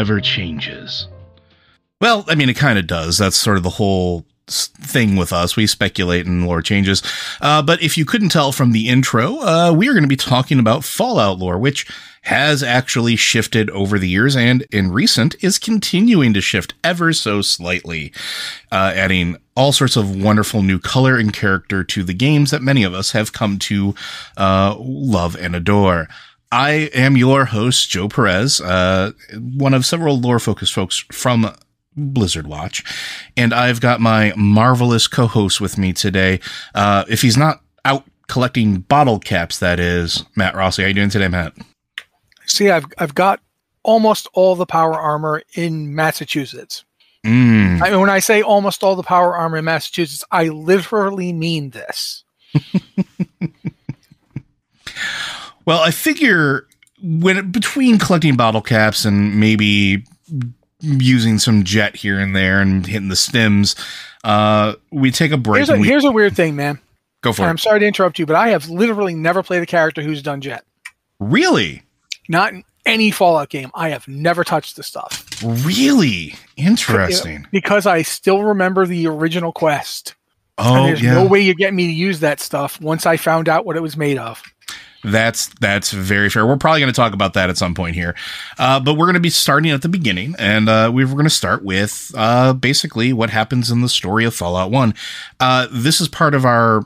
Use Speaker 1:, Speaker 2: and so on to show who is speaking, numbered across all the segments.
Speaker 1: never changes. Well, I mean, it kind of does. That's sort of the whole thing with us. We speculate and lore changes. But if you couldn't tell from the intro, we are going to be talking about Fallout lore, which has actually shifted over the years and in recent is continuing to shift ever so slightly, adding all sorts of wonderful new color and character to the games that many of us have come to love and adore. I am your host, Joe Perez, one of several lore-focused folks from Blizzard Watch, and I've got my marvelous co-host with me today. If he's not out collecting bottle caps, that is, Matt Rossi. How you doing today, Matt?
Speaker 2: See, I've got almost all the power armor in Massachusetts. I mean, when I say almost all the power armor in Massachusetts, I literally mean this.
Speaker 1: Well, I figure between collecting bottle caps and maybe using some jet here and there and hitting the stims, we take a break.
Speaker 2: Here's a weird thing, man.
Speaker 1: Go for it.
Speaker 2: I'm sorry to interrupt you, but I have literally never played a character who's done jet.
Speaker 1: Really?
Speaker 2: Not in any Fallout game. I have never touched the stuff.
Speaker 1: Really? Interesting.
Speaker 2: Because I still remember the original quest.
Speaker 1: Oh,
Speaker 2: and there's no way you get me to use that stuff once I found out what it was made of.
Speaker 1: That's very fair. We're probably going to talk about that at some point here. But we're going to be starting at the beginning, and we're going to start with basically what happens in the story of Fallout 1. This is part of our,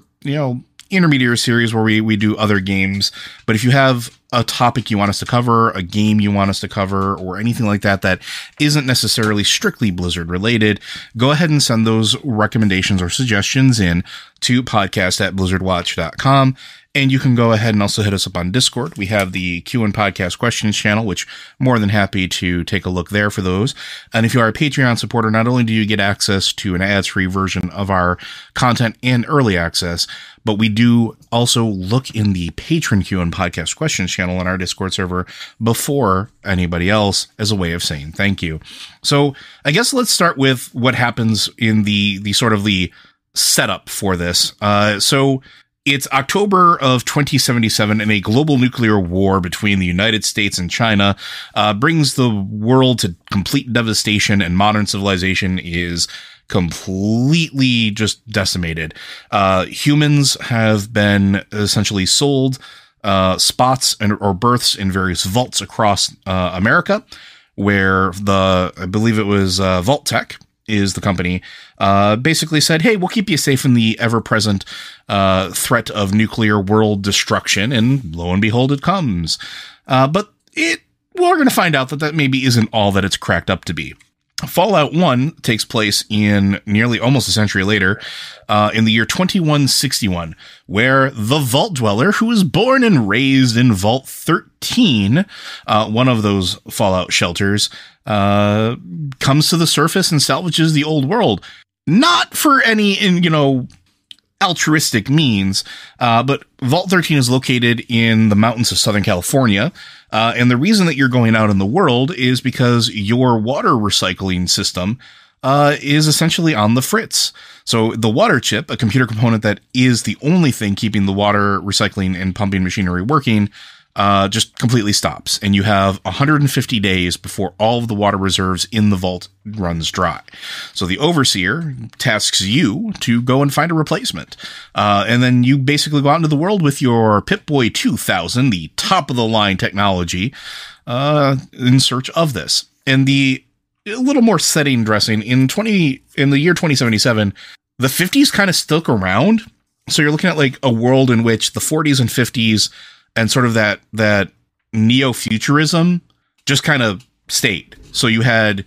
Speaker 1: intermediary series where we do other games. But if you have a topic you want us to cover, a game you want us to cover, or anything like that that isn't necessarily strictly Blizzard related, go ahead and send those recommendations or suggestions in to podcast@blizzardwatch.com. And you can go ahead and also hit us up on Discord. We have the Q and Podcast Questions channel, which more than happy to take a look there for those. And if you are a Patreon supporter, not only do you get access to an ads-free version of our content and early access, but we do also look in the patron Q and Podcast Questions channel on our Discord server before anybody else as a way of saying thank you. So I guess let's start with what happens in the sort of the setup for this. So it's October of 2077, and a global nuclear war between the United States and China brings the world to complete devastation, and modern civilization is completely just decimated. Humans have been essentially sold spots or berths in various vaults across America, where I believe it was Vault Tech is the company, basically said, hey, we'll keep you safe in the ever-present threat of nuclear world destruction, and lo and behold, it comes. But we're going to find out that maybe isn't all that it's cracked up to be. Fallout 1 takes place in nearly almost a century later, in the year 2161, where the Vault Dweller, who was born and raised in Vault 13, one of those Fallout shelters, comes to the surface and salvages the old world. Not for any, altruistic means, but Vault 13 is located in the mountains of Southern California, and the reason that you're going out in the world is because your water recycling system is essentially on the fritz. So the water chip, a computer component that is the only thing keeping the water recycling and pumping machinery working, just completely stops, and you have 150 days before all of the water reserves in the vault runs dry. So the overseer tasks you to go and find a replacement. And then you basically go out into the world with your Pip-Boy 2000, the top of the line technology, in search of this. And a little more setting dressing in the year 2077, the 50s kind of stuck around. So you're looking at like a world in which the 40s and 50s and sort of that neo-futurism just kind of stayed. So have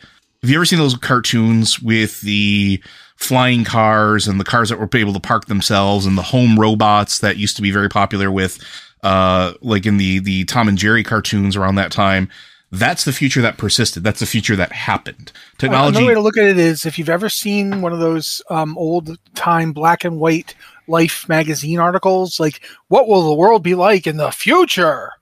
Speaker 1: you ever seen those cartoons with the flying cars and the cars that were able to park themselves and the home robots that used to be very popular with, like in the Tom and Jerry cartoons around that time? That's the future that persisted. That's the future that happened. Technology.
Speaker 2: Another way to look at it is if you've ever seen one of those old time black and white Life magazine articles, like what will the world be like in the future?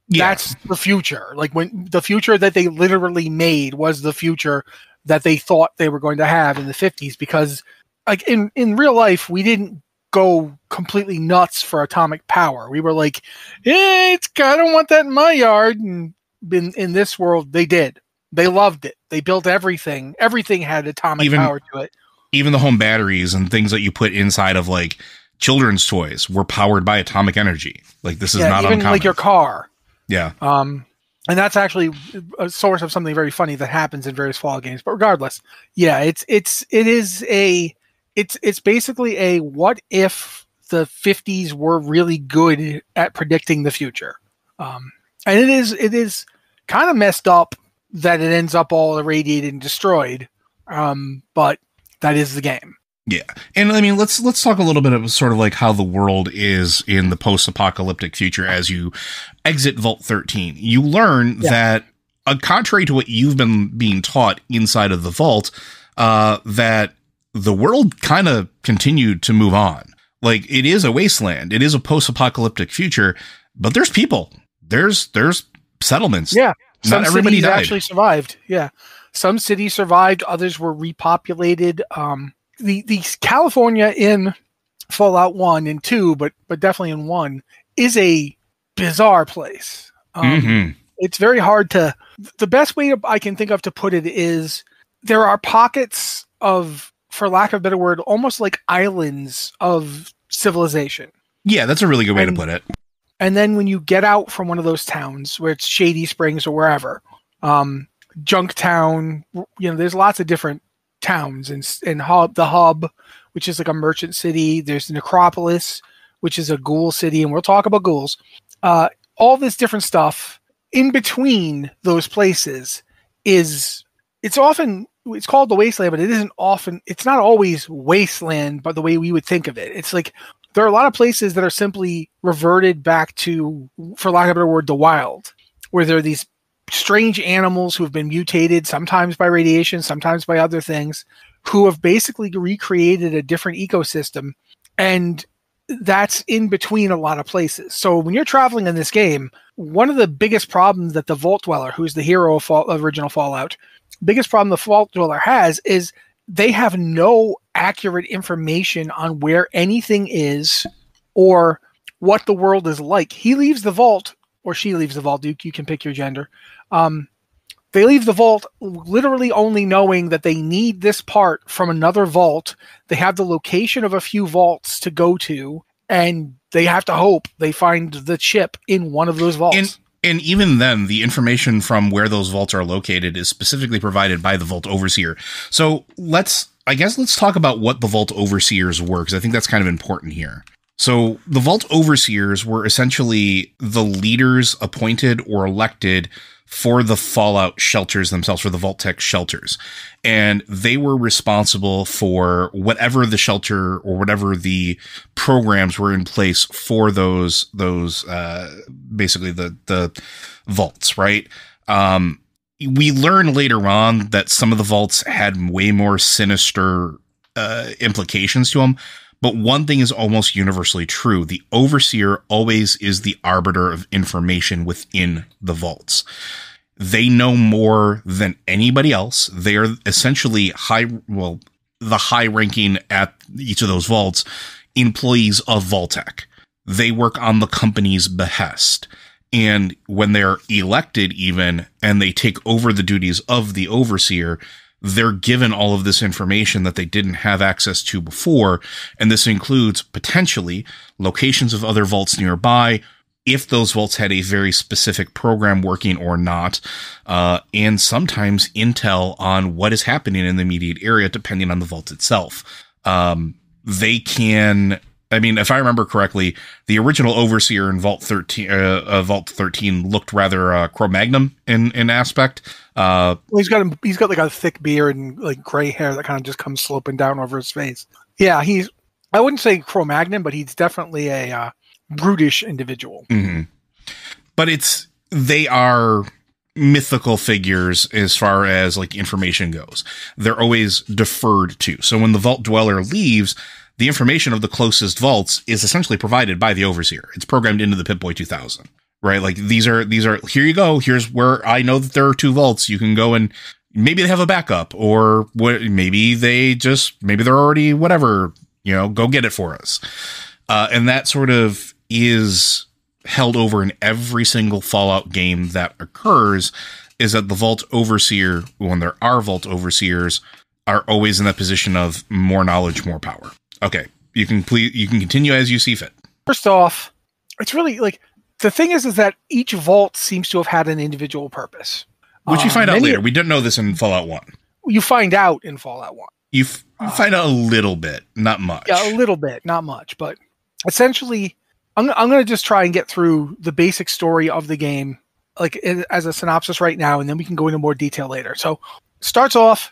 Speaker 2: Yeah. That's the future. Like when the future that they literally made was the future that they thought they were going to have in the 50s, because like in real life, we didn't go completely nuts for atomic power. We were like, I don't want that in my yard. And in this world, they did. They loved it. They built everything. Everything had atomic power to it.
Speaker 1: Even the home batteries and things that you put inside of like children's toys were powered by atomic energy. Like this is not
Speaker 2: even
Speaker 1: uncommon.
Speaker 2: Like your car.
Speaker 1: Yeah.
Speaker 2: And that's actually a source of something very funny that happens in various Fallout games. But regardless, yeah, it's basically a what if the 50s were really good at predicting the future. And it is kind of messed up that it ends up all irradiated and destroyed. But that is the game.
Speaker 1: Yeah. And I mean, let's talk a little bit of sort of like how the world is in the post-apocalyptic future as you exit Vault 13. You learn that, contrary to what you've been being taught inside of the vault, that the world kind of continued to move on. Like, it is a wasteland. It is a post-apocalyptic future, but there's people. There's settlements.
Speaker 2: Yeah.
Speaker 1: Not everybody died.
Speaker 2: Actually survived. Yeah. Some cities survived. Others were repopulated. The California in Fallout 1 and 2, but definitely in 1, is a bizarre place. It's very hard to... The best way I can think of to put it is there are pockets of, for lack of a better word, almost like islands of civilization.
Speaker 1: Yeah, that's a really good way to put it.
Speaker 2: And then when you get out from one of those towns, where it's Shady Springs or wherever, Junktown, there's lots of different towns and the hub, which is like a merchant city. There's the Necropolis, which is a ghoul city, and we'll talk about ghouls. All this different stuff in between those places it's called the wasteland, but it's not always wasteland, but the way we would think of it. It's like there are a lot of places that are simply reverted back to, for lack of a better word, the wild, where there are these strange animals who have been mutated, sometimes by radiation, sometimes by other things, who have basically recreated a different ecosystem. And that's in between a lot of places. So when you're traveling in this game, one of the biggest problems that the Vault Dweller, who's the hero of original Fallout, biggest problem the Vault Dweller has is they have no accurate information on where anything is or what the world is like. He leaves the vault, or she leaves the vault, Duke, you can pick your gender. They leave the vault literally only knowing that they need this part from another vault. They have the location of a few vaults to go to, and they have to hope they find the chip in one of those vaults.
Speaker 1: And even then, the information from where those vaults are located is specifically provided by the Vault Overseer. So let's talk about what the Vault Overseers were, because I think that's kind of important here. So the Vault Overseers were essentially the leaders appointed or elected for the Fallout shelters themselves, for the Vault-Tec shelters. And they were responsible for whatever the shelter or whatever the programs were in place for those basically the vaults, right? We learn later on that some of the vaults had way more sinister implications to them. But one thing is almost universally true. The Overseer always is the arbiter of information within the vaults. They know more than anybody else. They are essentially the high ranking at each of those vaults employees of Vault-Tec. They work on the company's behest. And when they're elected even, and they take over the duties of the Overseer, they're given all of this information that they didn't have access to before. And this includes potentially locations of other vaults nearby, if those vaults had a very specific program working or not, and sometimes intel on what is happening in the immediate area, depending on the vault itself. They can, I mean, if I remember correctly, the original Overseer in Vault 13 looked rather Cro-Magnon in aspect.
Speaker 2: Well, he's got like a thick beard and like gray hair that kind of just comes sloping down over his face. Yeah, I wouldn't say Cro-Magnon, but he's definitely a brutish individual.
Speaker 1: Mm-hmm. But they are mythical figures as far as like information goes. They're always deferred to. So when the Vault Dweller leaves, the information of the closest vaults is essentially provided by the Overseer. It's programmed into the Pip-Boy 2000, right? Like these are, here you go. Here's where I know that there are 2 vaults. You can go and maybe they have a backup, or maybe they're already whatever, go get it for us. And that sort of is held over in every single Fallout game that occurs. is that the vault overseer, when there are vault overseers, are always in that position of more knowledge, more power. Okay, you can continue as you see fit.
Speaker 2: First off, it's really like the thing is that each vault seems to have had an individual purpose,
Speaker 1: which you find out later. We didn't know this in Fallout 1.
Speaker 2: You find out in Fallout 1.
Speaker 1: You find out a little bit, not much.
Speaker 2: Yeah, a little bit, not much, but essentially, I'm going to just try and get through the basic story of the game, like as a synopsis right now, and then we can go into more detail later. So, starts off,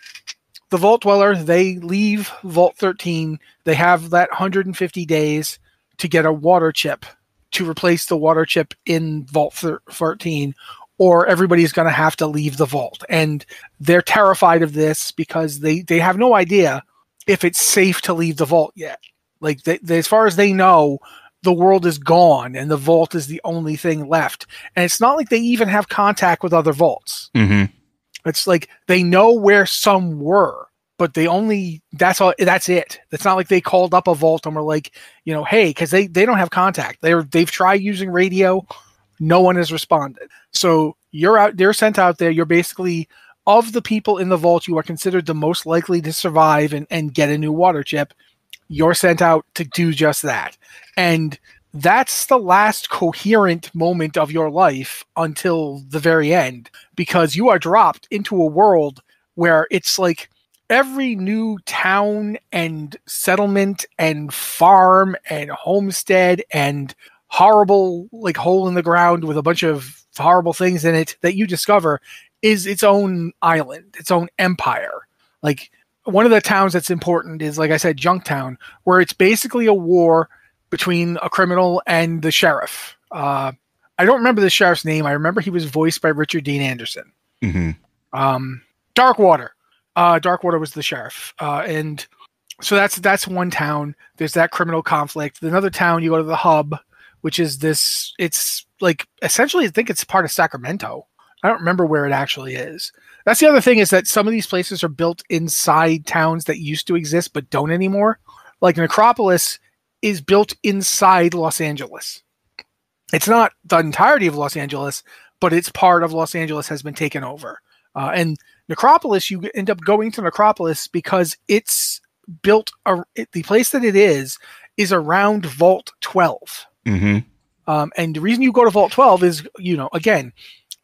Speaker 2: the Vault Dweller, they leave Vault 13. They have that 150 days to get a water chip to replace the water chip in Vault 13, or everybody's going to have to leave the vault. And they're terrified of this because they have no idea if it's safe to leave the vault yet. Like, as far as they know, the world is gone and the vault is the only thing left. And it's not like they even have contact with other vaults.
Speaker 1: Mm-hmm.
Speaker 2: It's like they know where some were, but that's it. It's not like they called up a vault and were like, hey, because they don't have contact. They've tried using radio. No one has responded. So they're sent out there. You're basically, of the people in the vault, you are considered the most likely to survive and get a new water chip. You're sent out to do just that. And that's the last coherent moment of your life until the very end, because you are dropped into a world where it's like every new town and settlement and farm and homestead and horrible like hole in the ground with a bunch of horrible things in it that you discover is its own island, its own empire. Like, one of the towns that's important is, like I said, Junktown, where it's basically a war between a criminal and the sheriff. I don't remember the sheriff's name. I remember he was voiced by Richard Dean Anderson.
Speaker 1: Mm-hmm.
Speaker 2: Darkwater. Darkwater was the sheriff. And so that's one town. There's that criminal conflict. Another town, you go to the hub, which is it's like, essentially, I think it's part of Sacramento. I don't remember where it actually is. That's the other thing, is that some of these places are built inside towns that used to exist but don't anymore. Like Necropolis is built inside Los Angeles. It's not the entirety of Los Angeles, but it's part of Los Angeles has been taken over. And Necropolis, you end up going to Necropolis because it's built, the place that it is around Vault 12.
Speaker 1: Mm-hmm.
Speaker 2: And the reason you go to Vault 12 is, again,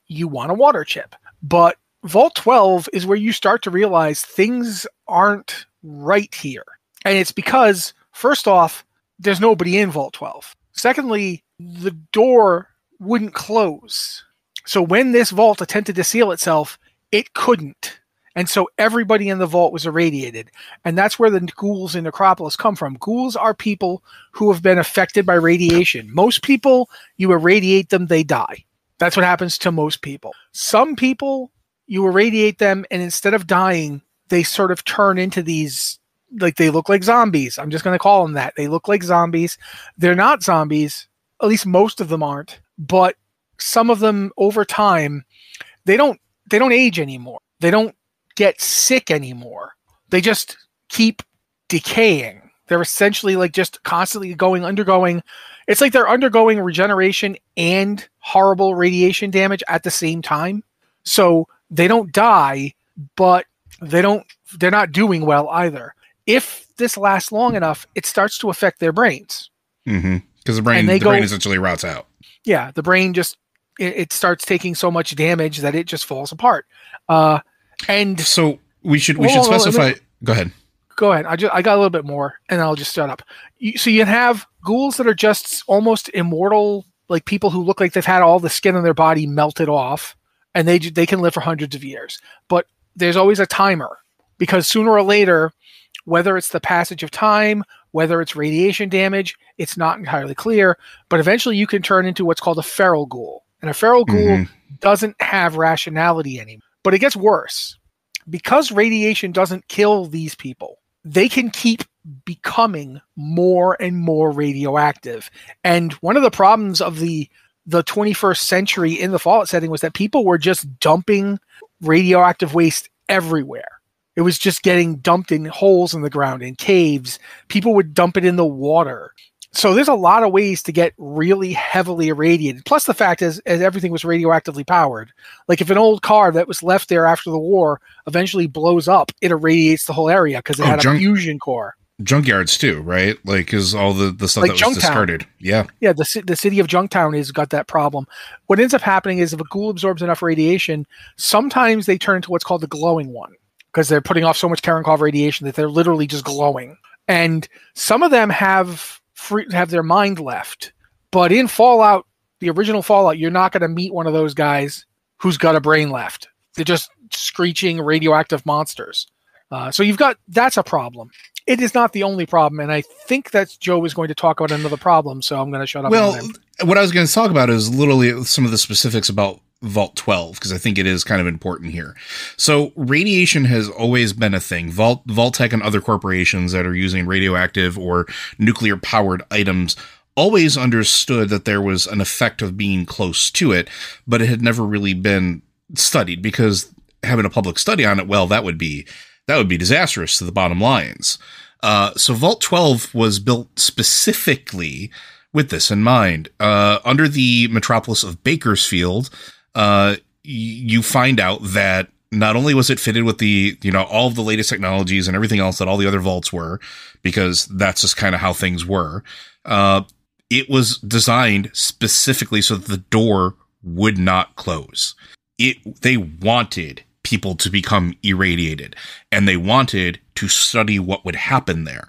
Speaker 2: you want a water chip. But Vault 12 is where you start to realize things aren't right here. And it's because, first off, there's nobody in Vault 12. Secondly, the door wouldn't close. So when this vault attempted to seal itself, it couldn't. And so everybody in the vault was irradiated. And that's where the ghouls in Necropolis come from. Ghouls are people who have been affected by radiation. Most people, you irradiate them, they die. That's what happens to most people. Some people, you irradiate them, and instead of dying, they sort of turn into these, like, they look like zombies. I'm just going to call them that. They look like zombies. They're not zombies. At least most of them aren't. But some of them, over time, they don't age anymore. They don't get sick anymore. They just keep decaying. They're essentially like just constantly undergoing. It's like they're undergoing regeneration and horrible radiation damage at the same time. So they don't die, but they're not doing well either. If this lasts long enough, it starts to affect their brains.
Speaker 1: Mm-hmm. Because the brain essentially rots out.
Speaker 2: Yeah, the brain just it starts taking so much damage that it just falls apart. And
Speaker 1: so we should specify. Go ahead.
Speaker 2: Go ahead. I got a little bit more, and I'll just shut up. So you have ghouls that are just almost immortal, like people who look like they've had all the skin on their body melted off, and they can live for hundreds of years. But there's always a timer, because sooner or later, whether it's the passage of time, whether it's radiation damage, it's not entirely clear. But eventually, you can turn into what's called a feral ghoul, and a feral ghoul doesn't have rationality anymore. But it gets worse. Because radiation doesn't kill these people, they can keep becoming more and more radioactive. And one of the problems of the 21st century in the Fallout setting was that people were just dumping radioactive waste everywhere. It was just getting dumped in holes in the ground, in caves. People would dump it in the water. So there's a lot of ways to get really heavily irradiated. Plus the fact is, as everything was radioactively powered, like if an old car that was left there after the war eventually blows up, it irradiates the whole area because it had a fusion core.
Speaker 1: Junkyards too, right? Like, because all the stuff like that was discarded. Yeah.
Speaker 2: Yeah, the city of Junktown has got that problem. What ends up happening is if a ghoul absorbs enough radiation, sometimes they turn into what's called the glowing one because they're putting off so much Cherenkov radiation that they're literally just glowing. And some of them have their mind left. But in Fallout, the original Fallout, you're not going to meet one of those guys who's got a brain left. They're just screeching radioactive monsters. So that's a problem. It is not the only problem, and I think that Joe is going to talk about another problem, so I'm going to shut up.
Speaker 1: Well, what I was going to talk about is literally some of the specifics about Vault 12, because I think it is kind of important here. So radiation has always been a thing. Vault-Tec and other corporations that are using radioactive or nuclear-powered items always understood that there was an effect of being close to it, but it had never really been studied, because having a public study on it, well, that would be disastrous to the bottom lines. So Vault 12 was built specifically with this in mind. Under the metropolis of Bakersfield, you find out that not only was it fitted with the, all of the latest technologies and everything else that all the other vaults were, because that's just kind of how things were. It was designed specifically so that the door would not close. They wanted people to become irradiated, and they wanted to study what would happen there.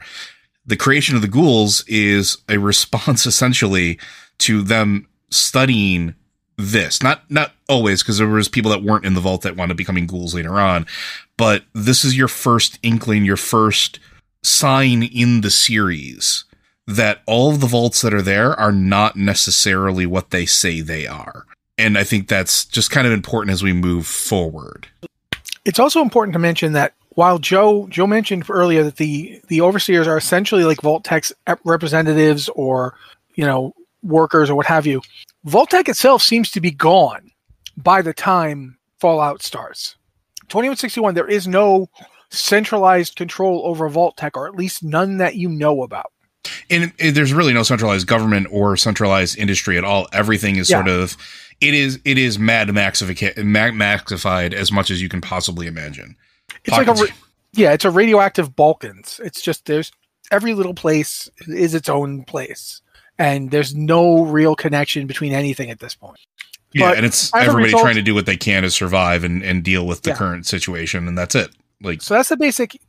Speaker 1: The creation of the ghouls is a response essentially to them studying this. Not always, because there was people that weren't in the vault that wound up becoming ghouls later on, but this is your first inkling, your first sign in the series that all of the vaults that are there are not necessarily what they say they are. And I think that's just kind of important as we move forward.
Speaker 2: It's also important to mention that while Joe mentioned earlier that the overseers are essentially like Vault-Tec's representatives or, workers or what have you, Vault-Tec itself seems to be gone by the time Fallout starts. 2161, there is no centralized control over Vault-Tec, or at least none that you know about.
Speaker 1: And there's really no centralized government or centralized industry at all. Everything is sort of... It is Mad Maxified as much as you can possibly imagine.
Speaker 2: It's it's a radioactive Balkans. It's just there's every little place is its own place, and there's no real connection between anything at this point.
Speaker 1: Yeah, but and it's everybody trying to do what they can to survive and deal with the current situation, and that's it. So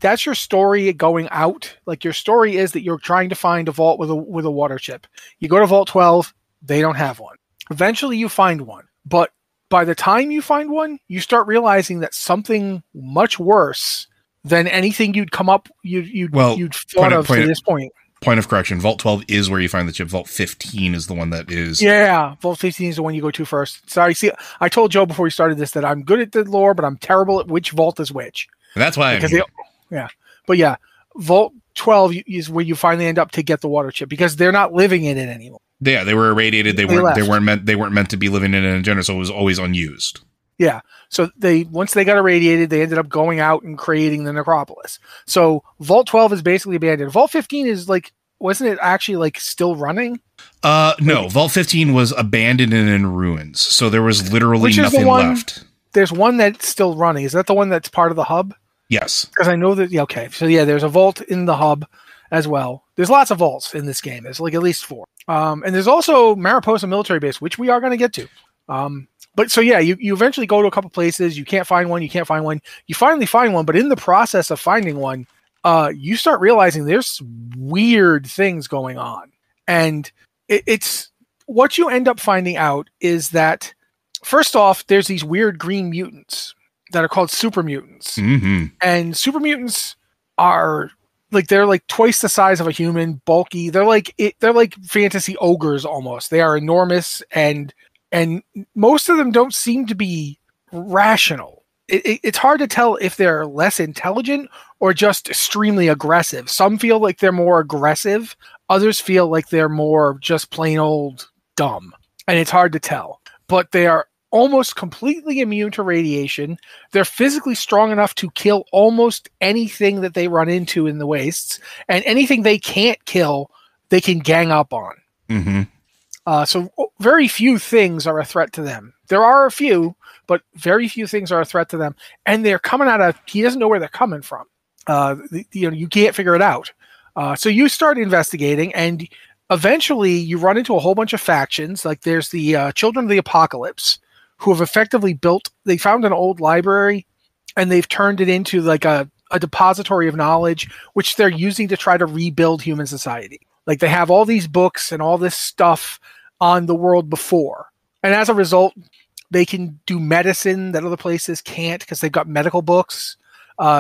Speaker 2: that's your story going out. Like, your story is that you're trying to find a vault with a water chip. You go to Vault 12, they don't have one. Eventually you find one, but by the time you find one, you start realizing that something much worse than anything you'd thought of to this point.
Speaker 1: Point of correction, Vault 12 is where you find the chip. Vault 15 is the one that is...
Speaker 2: Yeah, Vault 15 is the one you go to first. Sorry, see, I told Joe before we started this that I'm good at the lore, but I'm terrible at which vault is which.
Speaker 1: That's why
Speaker 2: Vault 12 is where you finally end up to get the water chip, because they're not living in it anymore.
Speaker 1: Yeah, they were irradiated. They weren't meant to be living in it in general, so it was always unused.
Speaker 2: Yeah. So once they got irradiated, they ended up going out and creating the necropolis. So Vault 12 is basically abandoned. Vault 15 is wasn't it actually still running?
Speaker 1: No, Vault 15 was abandoned and in ruins. So there was literally nothing left.
Speaker 2: There's one that's still running. Is that the one that's part of the hub?
Speaker 1: Yes.
Speaker 2: Because I know that, okay. So there's a vault in the hub as well. There's lots of vaults in this game. There's at least 4. And there's also Mariposa Military Base, which we are going to get to. But so you eventually go to a couple places. You can't find one. You finally find one. But in the process of finding one, you start realizing there's weird things going on. And it's what you end up finding out is that, first off, there's these weird green mutants that are called super mutants.
Speaker 1: Mm-hmm.
Speaker 2: And super mutants are they're twice the size of a human, bulky. They're like fantasy ogres almost. They are enormous, and most of them don't seem to be rational. It's hard to tell if they're less intelligent or just extremely aggressive. Some feel like they're more aggressive. Others feel like they're more just plain old dumb. And it's hard to tell. But they are almost completely immune to radiation. They're physically strong enough to kill almost anything that they run into in the wastes. And anything they can't kill, they can gang up on.
Speaker 1: Mm-hmm.
Speaker 2: So very few things are a threat to them. There are a few, but very few things are a threat to them. And they're coming out of, he doesn't know where they're coming from. You can't figure it out. So you start investigating, and eventually you run into a whole bunch of factions. Like there's the Children of the Apocalypse, who have effectively they found an old library, and they've turned it into like a depository of knowledge, which they're using to try to rebuild human society. Like they have all these books and all this stuff on the world before. And as a result, they can do medicine that other places can't because they've got medical books.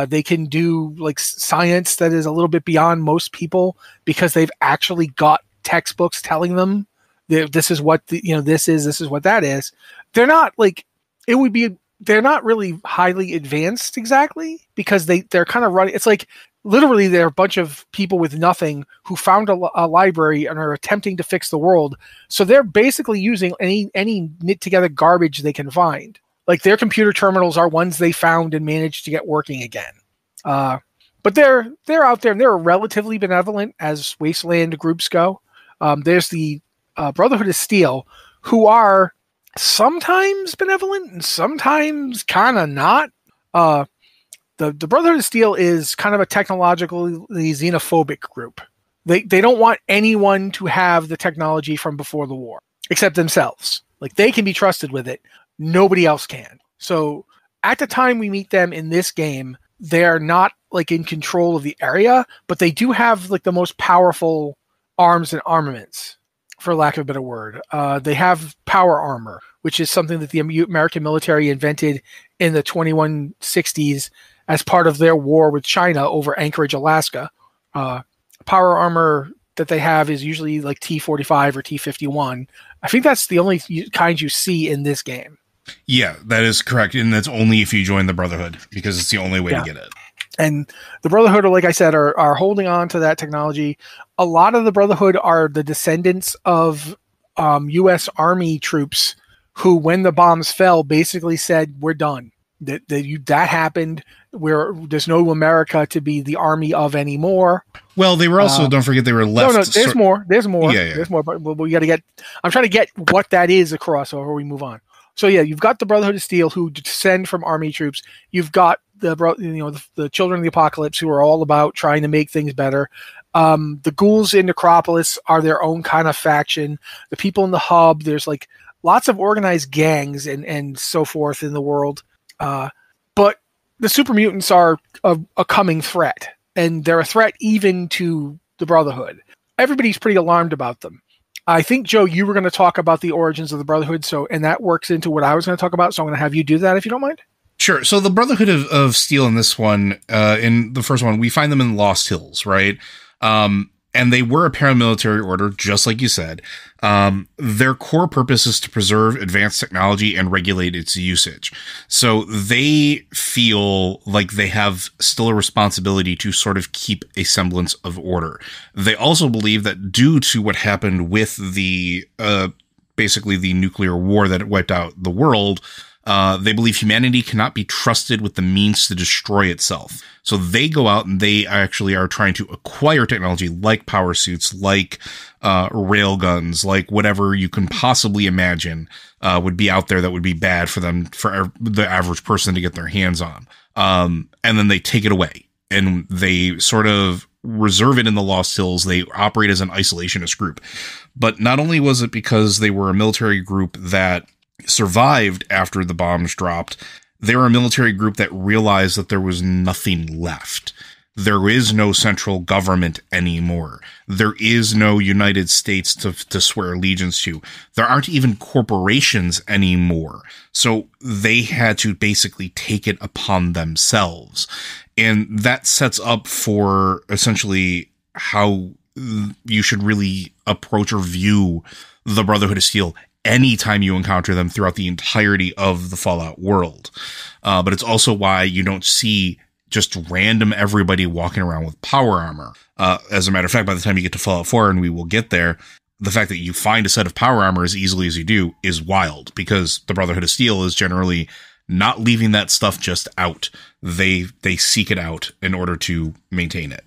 Speaker 2: They can do like science that is a little bit beyond most people because they've actually got textbooks telling them this is what this is what that is. They're not like they're not really highly advanced exactly because they're kind of running. It's like literally they're a bunch of people with nothing who found a library and are attempting to fix the world. So they're basically using any knit together garbage they can find. Like their computer terminals are ones they found and managed to get working again. But they're out there and they're relatively benevolent as wasteland groups go. There's the Brotherhood of Steel, who are sometimes benevolent and sometimes kind of not. The Brotherhood of Steel is kind of a technologically xenophobic group. They don't want anyone to have the technology from before the war, except themselves. Like they can be trusted with it. Nobody else can. So at the time we meet them in this game, they're not like in control of the area, but they do have like the most powerful arms and armaments, for lack of a better word. They have power armor, which is something that the American military invented in the 2160s as part of their war with China over Anchorage, Alaska. Power armor that they have is usually like T-45 or T-51. I think that's the only kind you see in this game.
Speaker 1: Yeah, that is correct. And that's only if you join the Brotherhood, because it's the only way to get it.
Speaker 2: And the Brotherhood, like I said, are holding on to that technology. A lot of the Brotherhood are the descendants of U.S. Army troops who, when the bombs fell, basically said, we're done. That happened. There's no America to be the army of anymore.
Speaker 1: Well, they were also, don't forget, they were left.
Speaker 2: No, there's more. There's more.
Speaker 1: Yeah.
Speaker 2: There's more. But we got to get. I'm trying to get what that is across before we move on. So yeah, you've got the Brotherhood of Steel who descend from army troops. You've got the Children of the Apocalypse who are all about trying to make things better. The ghouls in Necropolis are their own kind of faction. The people in the hub, there's like lots of organized gangs and so forth in the world. But the super mutants are a coming threat, and they're a threat even to the Brotherhood. Everybody's pretty alarmed about them. I think, Joe, you were going to talk about the origins of the Brotherhood, and that works into what I was going to talk about, so I'm going to have you do that if you don't mind.
Speaker 1: Sure. So the Brotherhood of Steel in this one, in the first one, we find them in Lost Hills, right? And they were a paramilitary order, just like you said. Their core purpose is to preserve advanced technology and regulate its usage. So they feel like they have still a responsibility to sort of keep a semblance of order. They also believe that due to what happened with the basically the nuclear war that wiped out the world, they believe humanity cannot be trusted with the means to destroy itself. So they go out and they actually are trying to acquire technology like power suits, like rail guns, like whatever you can possibly imagine would be out there that would be bad for them, for the average person to get their hands on. And then they take it away and they sort of reserve it in the Lost Hills. They operate as an isolationist group. But not only was it because they were a military group that survived after the bombs dropped, they were a military group that realized that there was nothing left. There is no central government anymore. There is no United States to swear allegiance to. There aren't even corporations anymore. So they had to basically take it upon themselves. And that sets up for essentially how you should really approach or view the Brotherhood of Steel anytime you encounter them throughout the entirety of the Fallout world. But it's also why you don't see just random everybody walking around with power armor. As a matter of fact, by the time you get to Fallout 4, and we will get there, the fact that you find a set of power armor as easily as you do is wild, because the Brotherhood of Steel is generally not leaving that stuff just out. They seek it out in order to maintain it.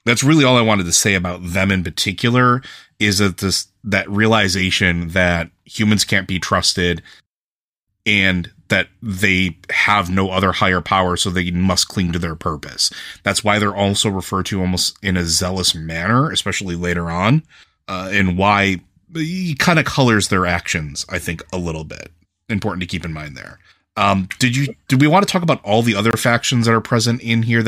Speaker 1: That's really all I wanted to say about them in particular, is that realization that humans can't be trusted and that they have no other higher power, so they must cling to their purpose. That's why they're also referred to almost in a zealous manner, especially later on, and why he kind of colors their actions, I think, a little bit. Important to keep in mind there. Did we want to talk about all the other factions that are present in here,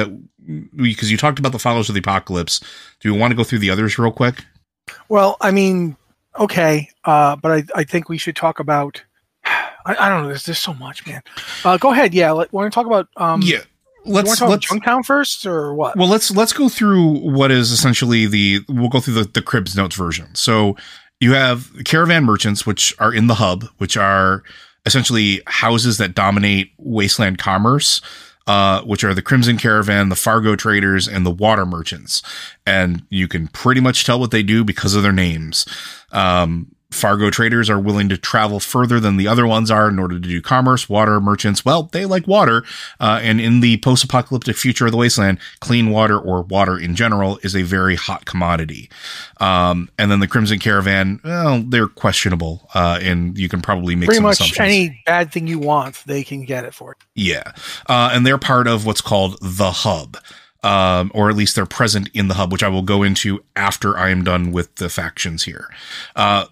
Speaker 1: because you talked about the Followers of the Apocalypse? Do we want to go through the others real quick?
Speaker 2: Well, I mean, okay, but I think we should talk about. I don't know. There's so much, man. Go ahead. Yeah, want to talk about? Let's Junktown first, or what?
Speaker 1: Well, let's go through what is essentially we'll go through the Cribs Notes version. So you have caravan merchants, which are in the hub, which are essentially houses that dominate wasteland commerce, which are the Crimson Caravan, the Fargo Traders, and the Water Merchants. And you can pretty much tell what they do because of their names. Fargo Traders are willing to travel further than the other ones are in order to do commerce. Water Merchants, well, they like water. And in the post-apocalyptic future of the wasteland, clean water, or water in general, is a very hot commodity. And then the Crimson Caravan, well, they're questionable. And you can probably make some assumptions.
Speaker 2: Pretty much any bad thing you want, they can get it for you.
Speaker 1: Yeah. And they're part of what's called the Hub. Or at least they're present in the hub, which I will go into after I am done with the factions here.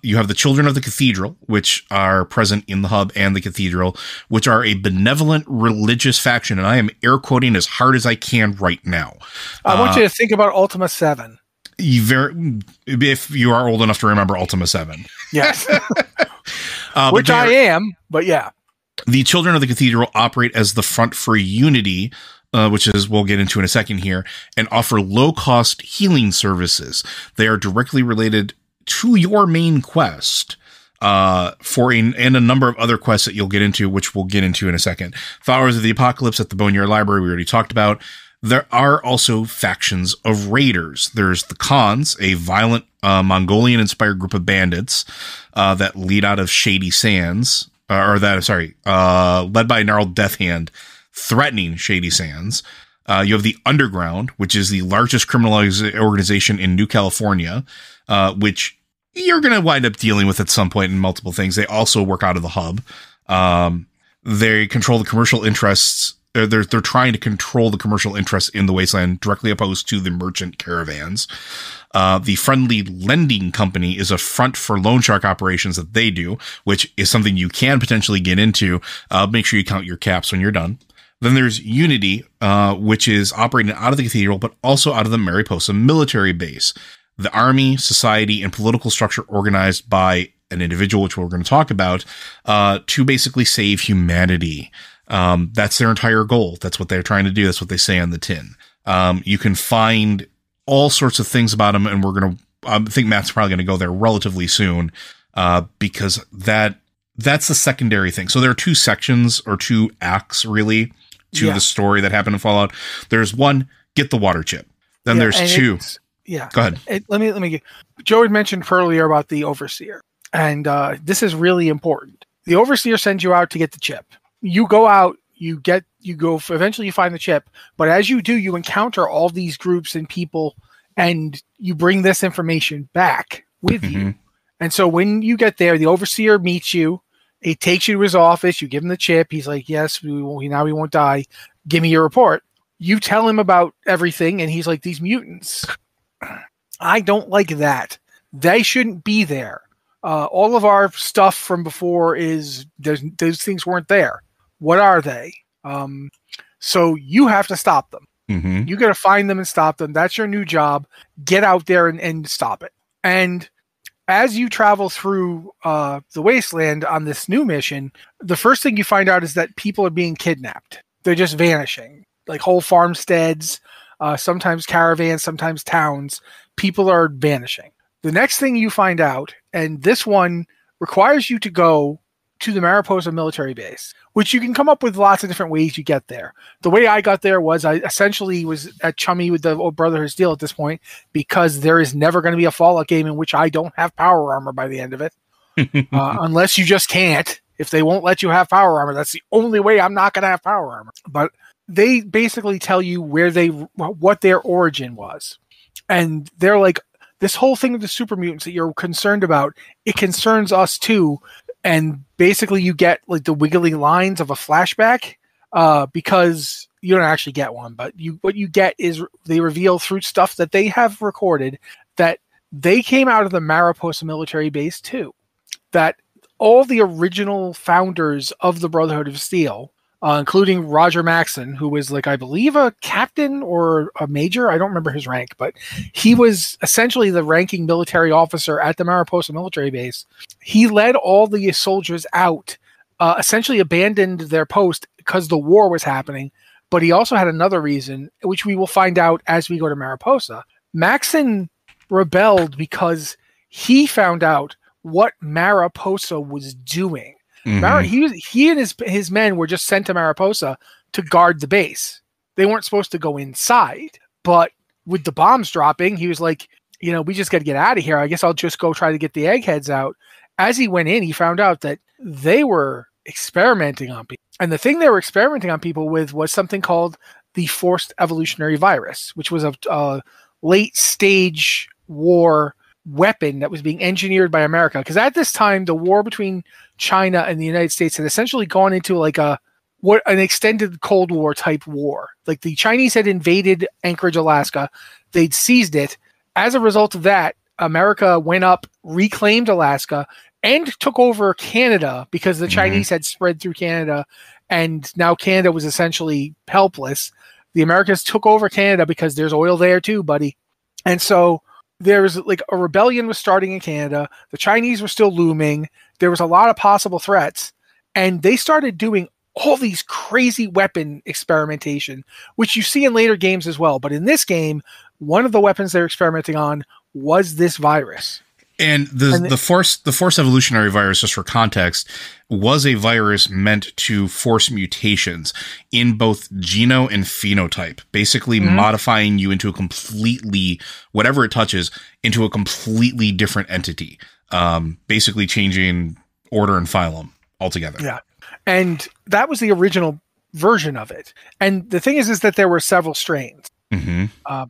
Speaker 1: You have the Children of the Cathedral, which are present in the hub and the cathedral, which are a benevolent religious faction. And I am air quoting as hard as I can right now.
Speaker 2: I want you to think about Ultima 7.
Speaker 1: If you are old enough to remember Ultima 7.
Speaker 2: Yes. Which I am, but yeah.
Speaker 1: The Children of the Cathedral operate as the front for unity, which is we'll get into in a second here, and offer low-cost healing services. They are directly related to your main quest, and a number of other quests that you'll get into, which we'll get into in a second. Followers of the Apocalypse at the Boneyard Library, we already talked about. There are also factions of raiders. There's the Khans, a violent Mongolian-inspired group of bandits that lead out of Shady Sands, led by Gnarled Death Hand, threatening Shady Sands. You have the Underground, which is the largest criminal organization in New California, which you're going to wind up dealing with at some point in multiple things. They also work out of the hub. They control the commercial interests. They're trying to control the commercial interests in the wasteland, directly opposed to the merchant caravans. The Friendly Lending Company is a front for loan shark operations that they do, which is something you can potentially get into. Make sure you count your caps when you're done. Then there's Unity, which is operating out of the cathedral, but also out of the Mariposa military base. The army, society, and political structure organized by an individual, which we're going to talk about, to basically save humanity. That's their entire goal. That's what they're trying to do. That's what they say on the tin. You can find all sorts of things about them, and I think Matt's probably going to go there relatively soon, because that's the secondary thing. So there are two sections, or two acts, really, to the story that happened in Fallout. There's one, get the water chip. Then there's two.
Speaker 2: Yeah.
Speaker 1: Go ahead.
Speaker 2: Let me. Joe had mentioned earlier about the Overseer, and this is really important. The Overseer sends you out to get the chip. You go out, eventually you find the chip, but as you do, you encounter all these groups and people, and you bring this information back with you. And so when you get there, the Overseer meets you. He takes you to his office. You give him the chip. He's like, yes, we won't die. Give me your report. You tell him about everything, and he's like, these mutants, I don't like that. They shouldn't be there. All of our stuff from before those things weren't there. What are they? So you have to stop them. You got to find them and stop them. That's your new job. Get out there and stop it. And as you travel through the wasteland on this new mission, the first thing you find out is that people are being kidnapped. They're just vanishing, like whole farmsteads, sometimes caravans, sometimes towns. People are vanishing. The next thing you find out, and this one requires you to go to the Mariposa military base, which you can come up with lots of different ways you get there. The way I got there was I essentially was at chummy with the old Brotherhood deal at this point, because there is never going to be a Fallout game in which I don't have power armor by the end of it. Unless you just can't. If they won't let you have power armor, that's the only way I'm not going to have power armor. But they basically tell you what their origin was. And they're like, this whole thing with the super mutants that you're concerned about, it concerns us too. And basically you get like the wiggly lines of a flashback, because you don't actually get one, but what you get is they reveal through stuff that they have recorded that they came out of the Mariposa military base too. That all the original founders of the Brotherhood of Steel, including Roger Maxson, who was like, I believe, a captain or a major. I don't remember his rank, but he was essentially the ranking military officer at the Mariposa military base. He led all the soldiers out, essentially abandoned their post because the war was happening. But he also had another reason, which we will find out as we go to Mariposa. Maxson rebelled because he found out what Mariposa was doing. Mm-hmm. He and his men were just sent to Mariposa to guard the base. They weren't supposed to go inside, but with the bombs dropping, he was like, we just got to get out of here. I guess I'll just go try to get the eggheads out. As he went in, he found out that they were experimenting on people. And the thing they were experimenting on people with was something called the forced evolutionary virus, which was a late stage war weapon that was being engineered by America. Because at this time, the war between China and the United States had essentially gone into like an extended Cold War type war. Like the Chinese had invaded Anchorage, Alaska. They'd seized it. As a result of that, America went up, reclaimed Alaska, and took over Canada because the Chinese had spread through Canada, and now Canada was essentially helpless. The Americans took over Canada because there's oil there too, buddy. And so there was like a rebellion was starting in Canada. The Chinese were still looming. There was a lot of possible threats, and they started doing all these crazy weapon experimentation, which you see in later games as well. But in this game, one of the weapons they're experimenting on was this virus.
Speaker 1: And the force evolutionary virus, just for context, was a virus meant to force mutations in both geno and phenotype, basically modifying you into a completely, whatever it touches, into a completely different entity, basically changing order and phylum altogether.
Speaker 2: Yeah. And that was the original version of it. And the thing is that there were several strains.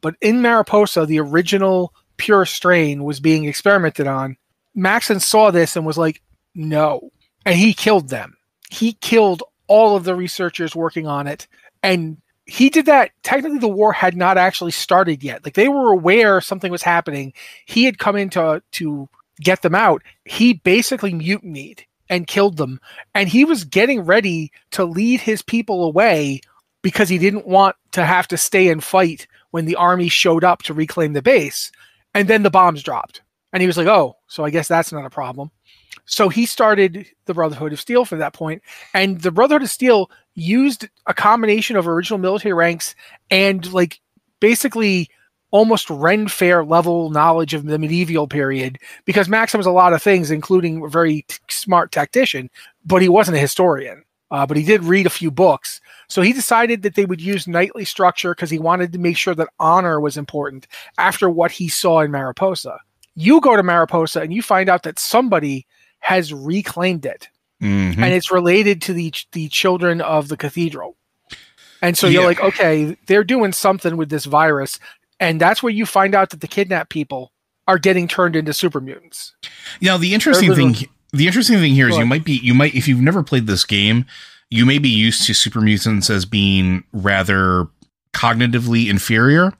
Speaker 2: But in Mariposa, the original pure strain was being experimented on. Maxson saw this and was like, no. And he killed them. He killed all of the researchers working on it. And he did that. Technically, the war had not actually started yet. Like, they were aware something was happening. He had come in to get them out. He basically mutinied and killed them. And he was getting ready to lead his people away because he didn't want to have to stay and fight when the army showed up to reclaim the base. And then the bombs dropped. And he was like, oh, so I guess that's not a problem. So he started the Brotherhood of Steel from that point. And the Brotherhood of Steel used a combination of original military ranks and like basically almost Ren Fair level knowledge of the medieval period, because Maxim was a lot of things, including a very smart tactician, but he wasn't a historian. But he did read a few books. So he decided that they would use knightly structure because he wanted to make sure that honor was important after what he saw in Mariposa. You go to Mariposa and you find out that somebody has reclaimed it. And it's related to the children of the cathedral. And so you're like, okay, they're doing something with this virus. And that's where you find out that the kidnapped people are getting turned into super mutants.
Speaker 1: Now, the interesting thing here is you might, if you've never played this game, you may be used to super mutants as being rather cognitively inferior.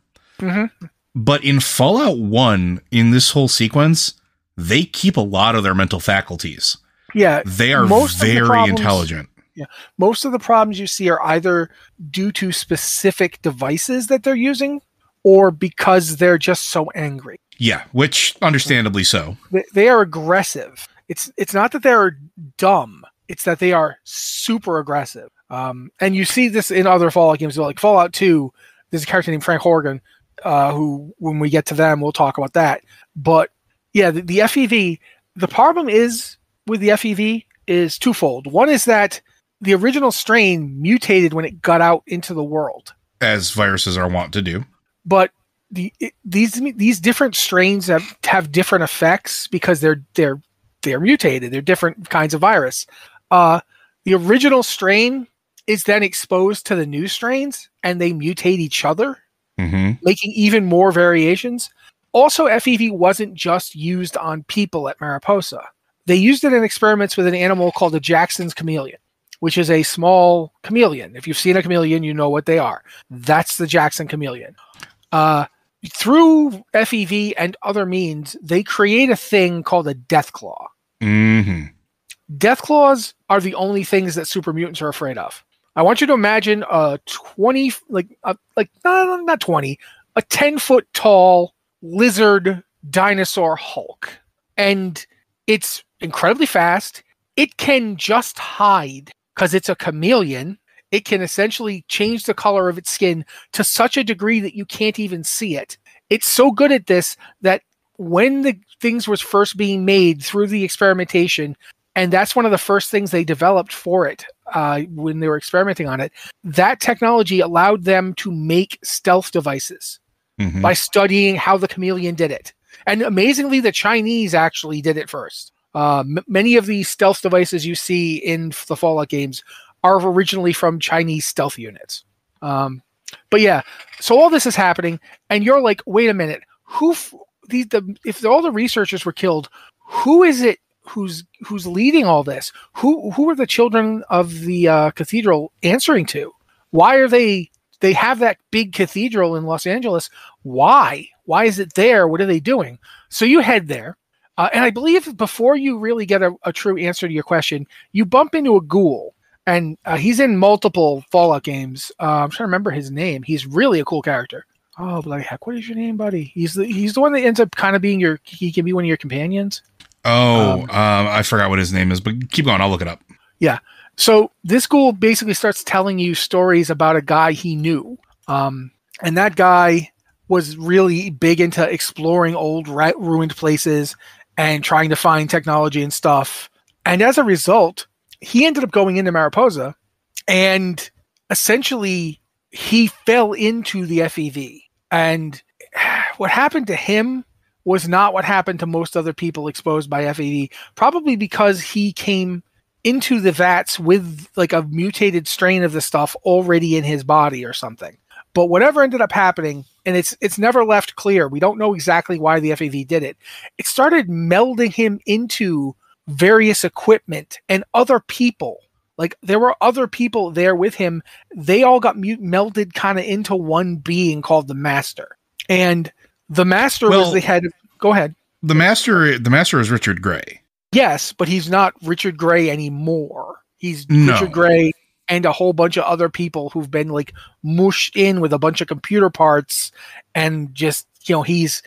Speaker 1: But in Fallout 1, in this whole sequence, they keep a lot of their mental faculties.
Speaker 2: Yeah.
Speaker 1: They are very intelligent.
Speaker 2: Yeah. Most of the problems you see are either due to specific devices that they're using or because they're just so angry.
Speaker 1: Yeah, which understandably so.
Speaker 2: They are aggressive. It's not that they're dumb. It's that they are super aggressive. And you see this in other Fallout games as well. Like Fallout 2, there's a character named Frank Horgan, who, when we get to them, we'll talk about that. But yeah, the FEV, the problem is with the FEV is twofold. One is that the original strain mutated when it got out into the world, as
Speaker 1: viruses are wont to do.
Speaker 2: But these different strains have different effects because they're mutated. They're different kinds of virus. The original strain is then exposed to the new strains, and they mutate each other. making even more variations. Also, FEV wasn't just used on people at Mariposa. They used it in experiments with an animal called the Jackson's chameleon, which is a small chameleon. If you've seen a chameleon, you know what they are. That's the Jackson chameleon. Through FEV and other means, they create a thing called a death claw. Death claws are the only things that super mutants are afraid of. I want you to imagine a 10-foot tall lizard dinosaur Hulk. And it's incredibly fast. It can just hide because it's a chameleon. It can essentially change the color of its skin to such a degree that you can't even see it. It's so good at this that when the things was first being made through the experimentation, and that's one of the first things they developed for it when they were experimenting on it, that technology allowed them to make stealth devices by studying how the chameleon did it. And amazingly, the Chinese actually did it first. Many of the stealth devices you see in the Fallout games are originally from Chinese stealth units. But yeah, so all this is happening, and you're like, wait a minute, if all the researchers were killed, who is it who's leading all this? Who are the children of the cathedral answering to? Why are they have that big cathedral in Los Angeles? Why is it there? What are they doing? So you head there. And I believe before you really get a true answer to your question, you bump into a ghoul. And he's in multiple Fallout games. I'm trying to remember his name. He's really a cool character. Oh, bloody heck. What is your name, buddy? He's the one that ends up kind of being he can be one of your companions.
Speaker 1: I forgot what his name is, but keep going. I'll look it up.
Speaker 2: Yeah. So this ghoul basically starts telling you stories about a guy he knew. And that guy was really big into exploring old ruined places and trying to find technology and stuff. And as a result, he ended up going into Mariposa, and essentially he fell into the FEV. And what happened to him was not what happened to most other people exposed by FEV, probably because he came into the vats with like a mutated strain of the stuff already in his body or something. But whatever ended up happening, and it's never left clear, we don't know exactly why the FEV did it. It started melding him into various equipment and other people. Like there were other people there with him. They all got melded kind of into one being called the Master. And the Master was the head of... Go ahead.
Speaker 1: The Master is Richard Gray.
Speaker 2: Yes, but he's not Richard Gray anymore. He's Richard Gray and a whole bunch of other people who've been like mushed in with a bunch of computer parts, and just, he's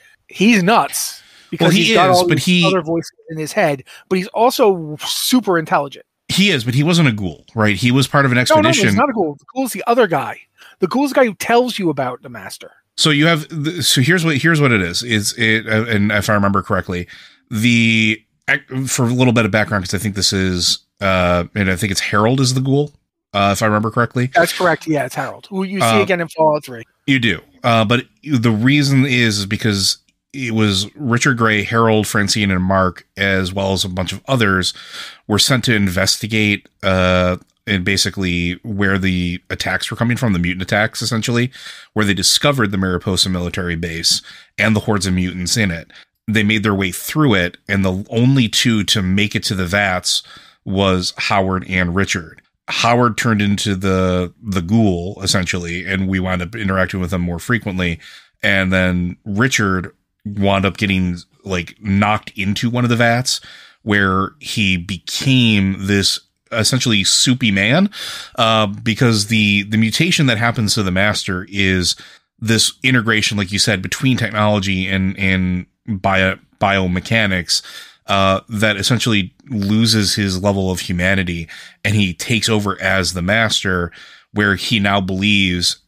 Speaker 2: nuts. Because he's got all these other voices in his head, but he's also super intelligent.
Speaker 1: He is, but he wasn't a ghoul, right? He was part of an expedition.
Speaker 2: No, he's not a ghoul. The ghoul's the other guy. The ghoul's the guy who tells you about the Master.
Speaker 1: So here's what it is. And if I remember correctly, for a little bit of background, because I think this is, and I think it's Harold is the ghoul, if I remember correctly.
Speaker 2: That's correct. Yeah, it's Harold, who you see again in Fallout 3.
Speaker 1: You do, but the reason is because it was Richard Gray, Harold, Francine, and Mark, as well as a bunch of others, were sent to investigate and basically where the attacks were coming from, the mutant attacks, essentially, where they discovered the Mariposa military base and the hordes of mutants in it. They made their way through it, and the only two to make it to the vats was Howard and Richard. Howard turned into the ghoul, essentially, and we wound up interacting with him more frequently. And then Richard wound up getting like knocked into one of the vats, where he became this essentially soupy man, because the mutation that happens to the Master is this integration, like you said, between technology and biomechanics, that essentially loses his level of humanity, and he takes over as the Master, where he now believes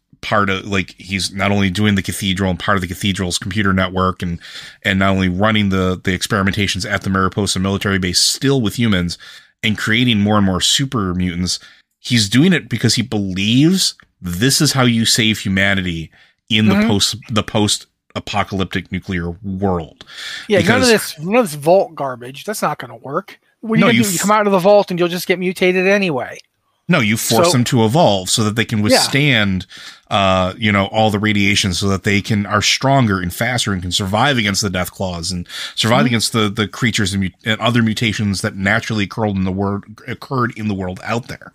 Speaker 1: he's not only doing the cathedral and part of the cathedral's computer network, and not only running the experimentations at the Mariposa military base still with humans and creating more and more super mutants. He's doing it because he believes this is how you save humanity in the post apocalyptic nuclear world.
Speaker 2: Yeah, none of this vault garbage. That's not going to work. What are you going to do? You come out of the vault and you'll just get mutated anyway.
Speaker 1: No, you force them to evolve so that they can withstand, all the radiation, so that they are stronger and faster and can survive against the death claws and survive against the creatures and other mutations that naturally occurred in the world out there.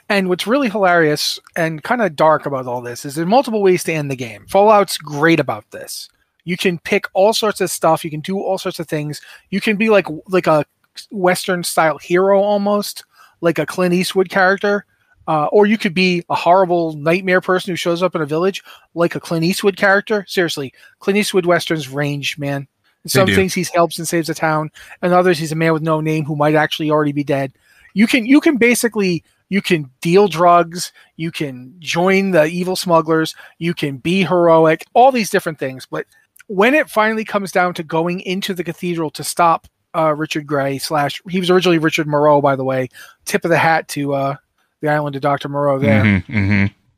Speaker 2: And what's really hilarious and kind of dark about all this is there's multiple ways to end the game. Fallout's great about this. You can pick all sorts of stuff. You can do all sorts of things. You can be like a Western style hero almost, like a Clint Eastwood character. Or you could be a horrible nightmare person who shows up in a village, like a Clint Eastwood character. Seriously, Clint Eastwood Westerns range, man. In some things he helps and saves a town, and others he's a man with no name who might actually already be dead. You can deal drugs, you can join the evil smugglers, you can be heroic, all these different things. But when it finally comes down to going into the cathedral to stop Richard Gray / he was originally Richard Moreau, by the way, tip of the hat to the island of Dr. Moreau there.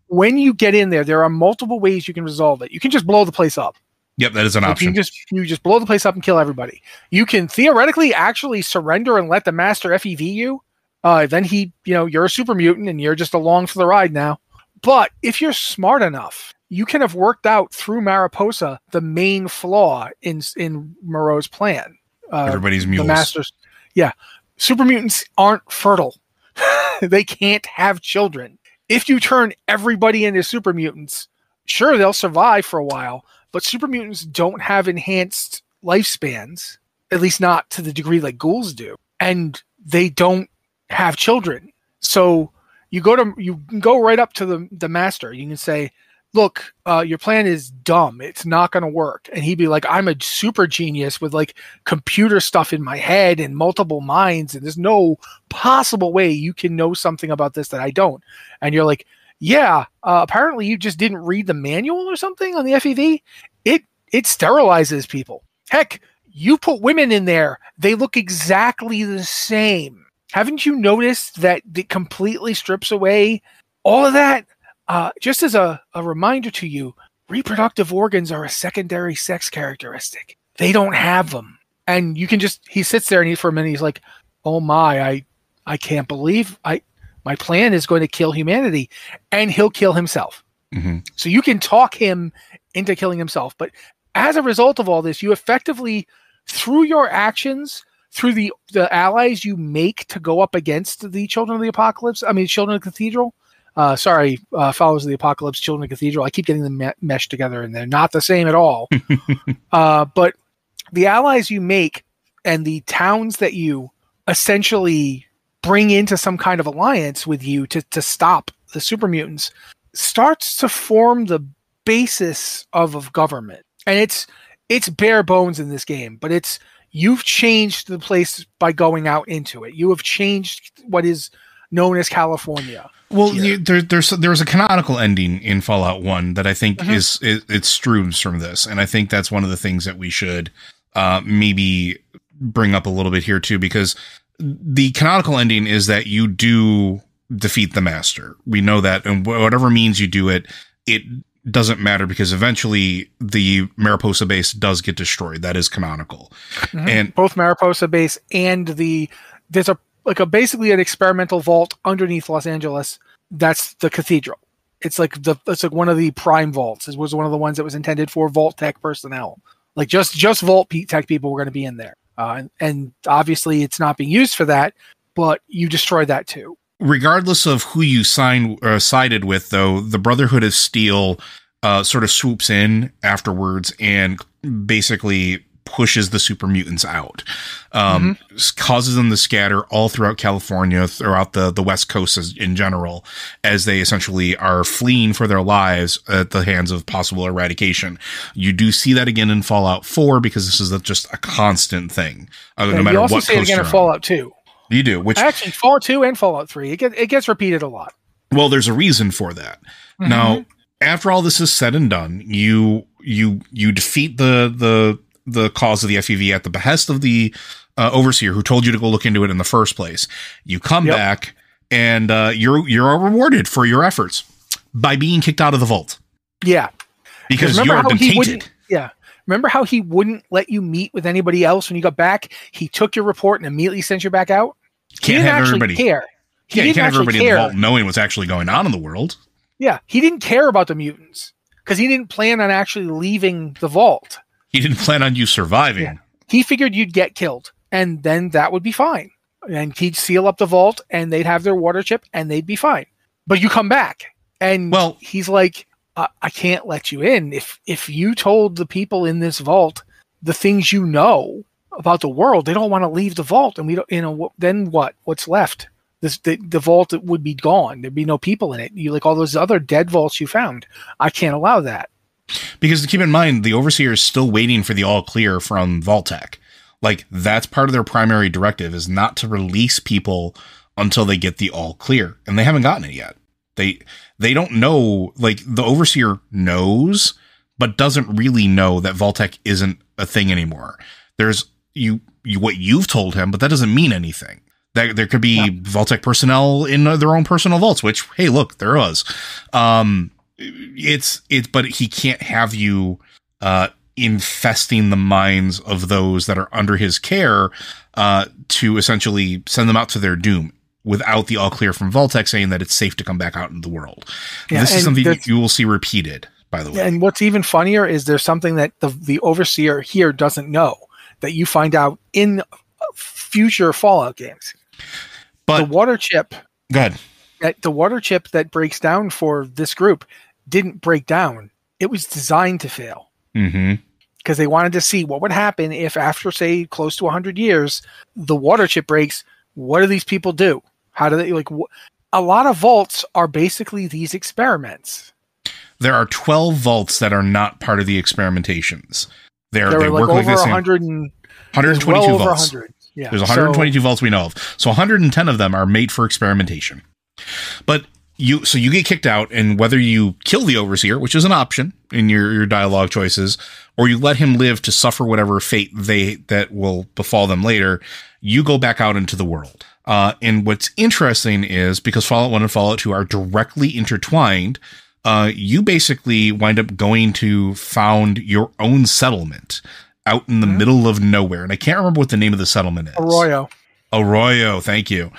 Speaker 2: When you get in there, there are multiple ways you can resolve it. You can just blow the place up.
Speaker 1: Yep, that is an option.
Speaker 2: You just blow the place up and kill everybody. You can theoretically actually surrender and let the master FEV you. Then you're a super mutant and you're just along for the ride now. But if you're smart enough, you can have worked out through Mariposa the main flaw in Moreau's plan.
Speaker 1: Everybody's mules.
Speaker 2: The masters. Yeah. Super mutants aren't fertile. They can't have children. If you turn everybody into super mutants, sure, they'll survive for a while, but super mutants don't have enhanced lifespans, at least not to the degree like ghouls do, and they don't have children. So you can go right up to the master. You can say, look, your plan is dumb. It's not going to work. And he'd be like, I'm a super genius with like computer stuff in my head and multiple minds. And there's no possible way you can know something about this that I don't. And you're like, yeah, apparently you just didn't read the manual or something on the FEV. It sterilizes people. Heck, you put women in there. They look exactly the same. Haven't you noticed that it completely strips away all of that? Just as a reminder to you, reproductive organs are a secondary sex characteristic. They don't have them. And you can he sits there and for a minute, he's like, oh my, I can't believe my plan is going to kill humanity. And he'll kill himself. So you can talk him into killing himself. But as a result of all this, you effectively, through your actions, through the allies you make to go up against the Children of the Cathedral, Followers of the Apocalypse, Children of the Cathedral. I keep getting them meshed together, and they're not the same at all. But the allies you make and the towns that you essentially bring into some kind of alliance with you to stop the super mutants starts to form the basis of government. And it's bare bones in this game, but you've changed the place by going out into it. You have changed what is known as California.
Speaker 1: Well, there's a canonical ending in Fallout 1 that I think it strews from this, and I think that's one of the things that we should maybe bring up a little bit here too, because the canonical ending is that you do defeat the master. We know that, and whatever means you do it, it doesn't matter because eventually the Mariposa base does get destroyed. That is canonical, and
Speaker 2: both Mariposa base and there's basically an experimental vault underneath Los Angeles. That's the cathedral. It's like one of the prime vaults. It was one of the ones that was intended for Vault Tech personnel. Like just Vault Tech people were going to be in there. And obviously it's not being used for that, but you destroy that too.
Speaker 1: Regardless of who you sided with, though, the Brotherhood of Steel sort of swoops in afterwards and basically pushes the super mutants out, causes them to scatter all throughout California, throughout the West Coast in general, as they essentially are fleeing for their lives at the hands of possible eradication. You do see that again in Fallout 4 because this is just a constant thing. No matter
Speaker 2: you also
Speaker 1: what
Speaker 2: see it again in Fallout 2.
Speaker 1: You do, which
Speaker 2: actually Fallout 2 and Fallout 3, it gets repeated a lot.
Speaker 1: Well, there's a reason for that. Now, after all this is said and done, you defeat the cause of the FEV at the behest of the overseer who told you to go look into it in the first place. You come back and you're rewarded for your efforts by being kicked out of the vault. Yeah. Because you have been tainted.
Speaker 2: Yeah. Remember how he wouldn't let you meet with anybody else when you got back? He took your report and immediately sent you back out?
Speaker 1: Can't have everybody.
Speaker 2: Care.
Speaker 1: you can't have everybody in the vault knowing what's actually going on in the world.
Speaker 2: Yeah, he didn't care about the mutants because he didn't plan on actually leaving the vault.
Speaker 1: He didn't plan on you surviving. Yeah.
Speaker 2: He figured you'd get killed, and then that would be fine. And he'd seal up the vault, and they'd have their water chip, and they'd be fine. But you come back, and he's like, I can't let you in. If you told the people in this vault the things you know about the world, they don't want to leave the vault, and we don't. Then what? What's left? The vault would be gone. There'd be no people in it. You like all those other dead vaults you found. I can't allow that.
Speaker 1: Because keep in mind, the Overseer is still waiting for the all clear from Vault-Tec. Like, that's part of their primary directive, is not to release people until they get the all clear. And they haven't gotten it yet. They don't know, like, the Overseer knows, but doesn't really know that Vault-Tec isn't a thing anymore. There's what you've told him, but that doesn't mean anything. That there could be Vault-Tec personnel in their own personal vaults, which, hey, look, there was. But he can't have you infesting the minds of those that are under his care to essentially send them out to their doom without the all clear from Vault-Tec saying that it's safe to come back out in the world. Yeah, this is something you will see repeated, by the way.
Speaker 2: And what's even funnier is there's something that the Overseer here doesn't know that you find out in future Fallout games. But the water chip,
Speaker 1: go ahead.
Speaker 2: The water chip that breaks down for this group didn't break down. It was designed to fail. Because they wanted to see what would happen if after, say, close to 100 years, the water chip breaks. What do these people do? How do they, like, a lot of vaults are basically these experiments.
Speaker 1: There are 12 vaults that are not part of the experimentations. They
Speaker 2: like
Speaker 1: work
Speaker 2: over
Speaker 1: like this. 122
Speaker 2: well over
Speaker 1: vaults.
Speaker 2: 100. Yeah.
Speaker 1: There's 122 vaults we know of. So 110 of them are made for experimentation. But you get kicked out, and whether you kill the Overseer, which is an option in your dialogue choices, or you let him live to suffer whatever fate that will befall them later, you go back out into the world. And what's interesting is, because Fallout 1 and Fallout 2 are directly intertwined, you basically wind up going to found your own settlement out in the middle of nowhere. And I can't remember what the name of the settlement is. Arroyo, thank you.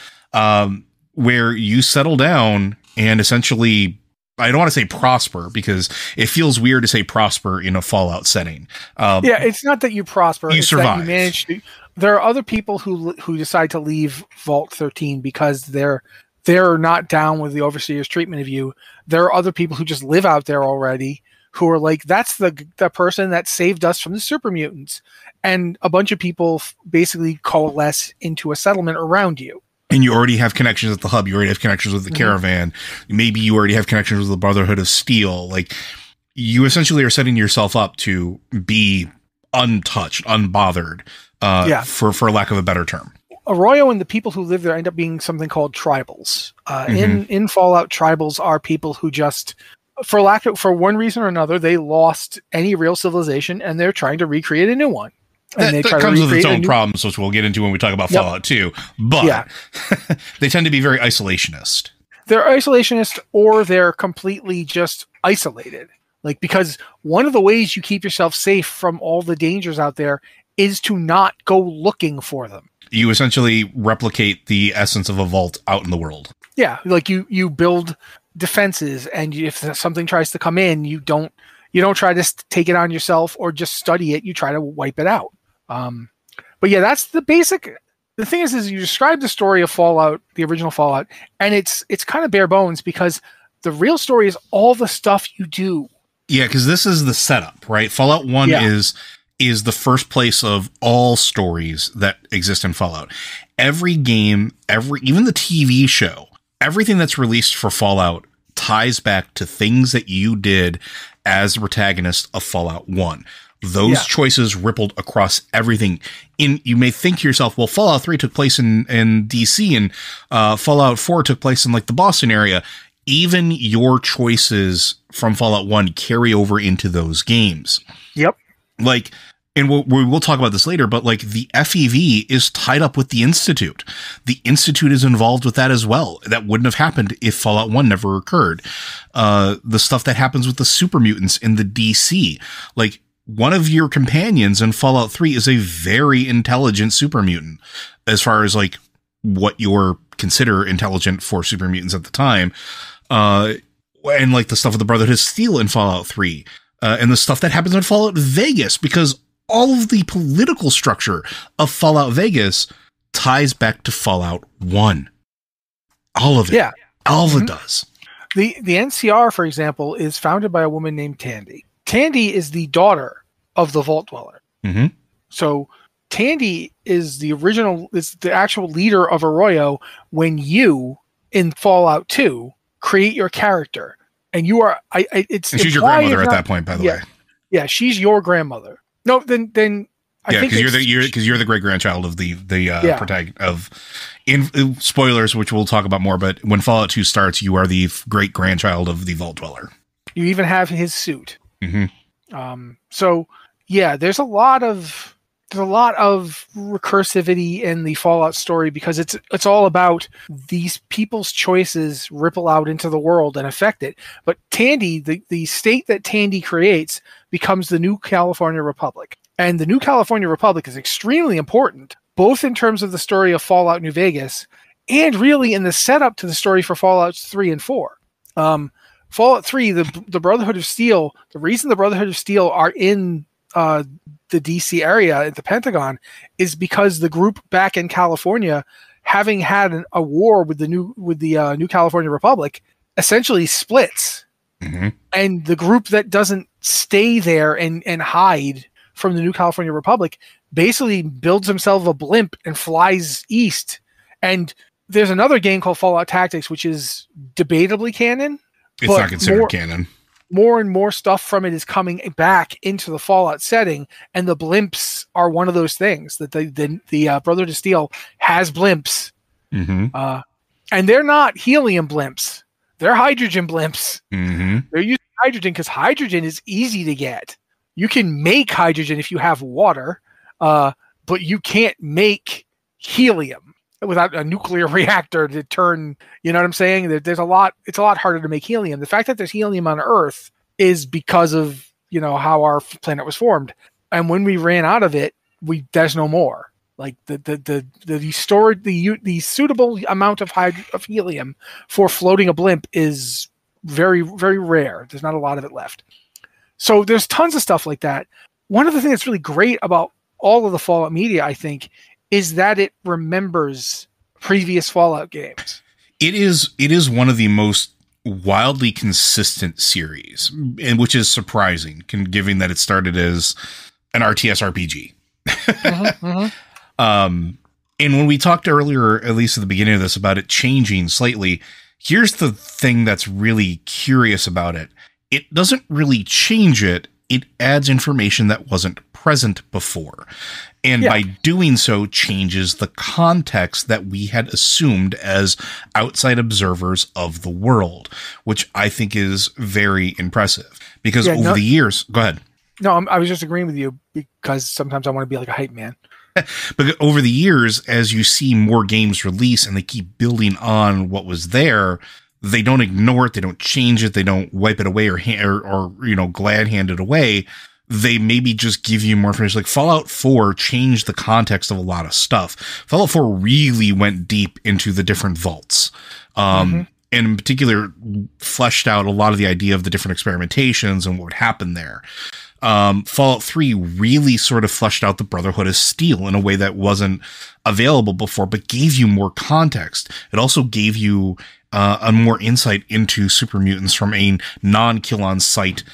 Speaker 1: Where you settle down and essentially, I don't want to say prosper, because it feels weird to say prosper in a Fallout setting.
Speaker 2: It's not that you prosper.
Speaker 1: You survive.
Speaker 2: That you manage to. There are other people who decide to leave Vault 13 because they're not down with the Overseer's treatment of you. There are other people who just live out there already who are like, that's the person that saved us from the super mutants. And a bunch of people basically coalesce into a settlement around you.
Speaker 1: And you already have connections at the hub. You already have connections with the caravan. Maybe you already have connections with the Brotherhood of Steel. Like, you essentially are setting yourself up to be untouched, unbothered, for lack of a better term.
Speaker 2: Arroyo and the people who live there end up being something called tribals. In Fallout, tribals are people who just, for one reason or another, they lost any real civilization, and they're trying to recreate a new one. And
Speaker 1: that comes with its own problems, which we'll get into when we talk about Fallout 2. But they tend to be very isolationist.
Speaker 2: They're isolationist, or they're completely just isolated. Like, because one of the ways you keep yourself safe from all the dangers out there is to not go looking for them.
Speaker 1: You essentially replicate the essence of a vault out in the world. Yeah,
Speaker 2: like you build defenses, and if something tries to come in, you don't try to take it on yourself or just study it. You try to wipe it out. But yeah, that's the basic. The thing is you describe the story of Fallout, the original Fallout, and it's kind of bare bones, because the real story is all the stuff you do.
Speaker 1: Yeah, because this is the setup, right? Fallout 1 is the first place of all stories that exist in Fallout. Every game, even the TV show, everything that's released for Fallout ties back to things that you did as the protagonist of Fallout 1. Those choices rippled across everything. You may think to yourself, well, Fallout 3 took place in DC, and Fallout 4 took place in like the Boston area. Even your choices from Fallout 1 carry over into those games.
Speaker 2: Yep.
Speaker 1: Like, and we'll talk about this later, but like the FEV is tied up with the Institute. The Institute is involved with that as well. That wouldn't have happened if Fallout 1 never occurred. The stuff that happens with the super mutants in the DC, like, one of your companions in Fallout 3 is a very intelligent super mutant as far as like what your consider intelligent for super mutants at the time. And like the stuff with the Brotherhood of Steel in Fallout 3, and the stuff that happens in Fallout Vegas, because all of the political structure of Fallout Vegas ties back to Fallout 1. All of it.
Speaker 2: Yeah.
Speaker 1: All of it does.
Speaker 2: The NCR, for example, is founded by a woman named Tandy. Tandy is the daughter of the Vault Dweller.
Speaker 1: Mm-hmm.
Speaker 2: So Tandy is the actual leader of Arroyo when you, in Fallout 2, create your character. And you are, and
Speaker 1: she's your grandmother at that point, by the way.
Speaker 2: Yeah, she's your grandmother. No, then I think
Speaker 1: because you're the great grandchild of the protagonist of in spoilers, which we'll talk about more. But when Fallout 2 starts, you are the great grandchild of the Vault Dweller.
Speaker 2: You even have his suit.
Speaker 1: Mm-hmm.
Speaker 2: So yeah, there's a lot of recursivity in the Fallout story because it's all about these people's choices ripple out into the world and affect it. But Tandy, the state that Tandy creates, becomes the New California Republic. And the New California Republic is extremely important, both in terms of the story of Fallout New Vegas and really in the setup to the story for Fallouts 3 and 4. Fallout 3, the Brotherhood of Steel, the reason the Brotherhood of Steel are in the DC area at the Pentagon is because the group back in California, having had a war with the New California Republic, essentially splits.
Speaker 1: Mm-hmm.
Speaker 2: And the group that doesn't stay there and hide from the New California Republic basically builds himself a blimp and flies east. And there's another game called Fallout Tactics, which is debatably canon.
Speaker 1: It's not considered canon.
Speaker 2: More and more stuff from it is coming back into the Fallout setting, and the blimps are one of those things that the Brotherhood of Steel has blimps.
Speaker 1: Mm-hmm.
Speaker 2: And they're not helium blimps. They're hydrogen blimps.
Speaker 1: Mm-hmm.
Speaker 2: They're using hydrogen because hydrogen is easy to get. You can make hydrogen if you have water, but you can't make helium without a nuclear reactor to turn. You know what I'm saying? It's a lot harder to make helium. The fact that there's helium on Earth is because of how our planet was formed. And when we ran out of it, there's no more. Like the suitable amount of helium for floating a blimp is very, very rare. There's not a lot of it left. So there's tons of stuff like that. One of the things that's really great about all of the Fallout media, I think, is that it remembers previous Fallout games.
Speaker 1: It is one of the most wildly consistent series, and which is surprising, given that it started as an RTS RPG.
Speaker 2: Mm-hmm, mm-hmm.
Speaker 1: And when we talked earlier, at least at the beginning of this, about it changing slightly, here's the thing that's really curious about it. It doesn't really change it. It adds information that wasn't present before. And by doing so, changes the context that we had assumed as outside observers of the world, which I think is very impressive. Because over the years... Go ahead.
Speaker 2: No, I was just agreeing with you because sometimes I want to be like a hype man.
Speaker 1: But over the years, as you see more games release and they keep building on what was there... They don't ignore it. They don't change it. They don't wipe it away or glad hand it away. They maybe just give you more information. Like Fallout 4 changed the context of a lot of stuff. Fallout 4 really went deep into the different vaults. And in particular, fleshed out a lot of the idea of the different experimentations and what would happen there. Fallout 3 really sort of fleshed out the Brotherhood of Steel in a way that wasn't available before, but gave you more context. It also gave you a more insight into super mutants from a non-kill on sight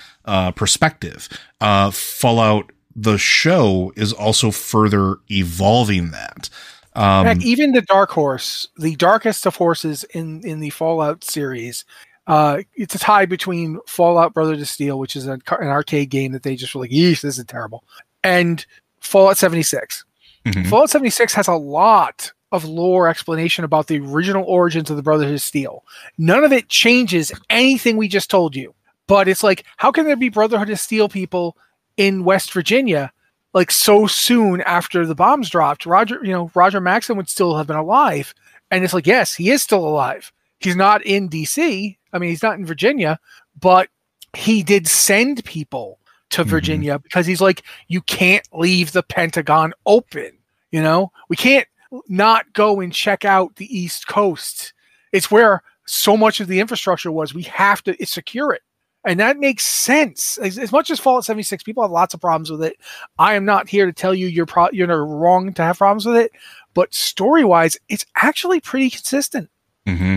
Speaker 1: perspective. Fallout, the show, is also further evolving that.
Speaker 2: In fact, even the Dark Horse, the darkest of horses in the Fallout series, it's a tie between Fallout Brotherhood of Steel, which is an arcade game that they just were like, yeesh, this is terrible, and Fallout 76.
Speaker 1: Mm-hmm.
Speaker 2: Fallout 76 has a lot of lore explanation about the original origins of the Brotherhood of Steel. None of it changes anything we just told you. But it's like, how can there be Brotherhood of Steel people in West Virginia like so soon after the bombs dropped? Roger Maxson would still have been alive. And it's like, yes, he is still alive. He's not in DC. I mean, he's not in Virginia, but he did send people to Virginia because he's like, you can't leave the Pentagon open. We can't not go and check out the East Coast. It's where so much of the infrastructure was. We have to secure it. And that makes sense. As much as Fallout 76, people have lots of problems with it. I am not here to tell you you're wrong to have problems with it. But story-wise, it's actually pretty consistent.
Speaker 1: Mm-hmm.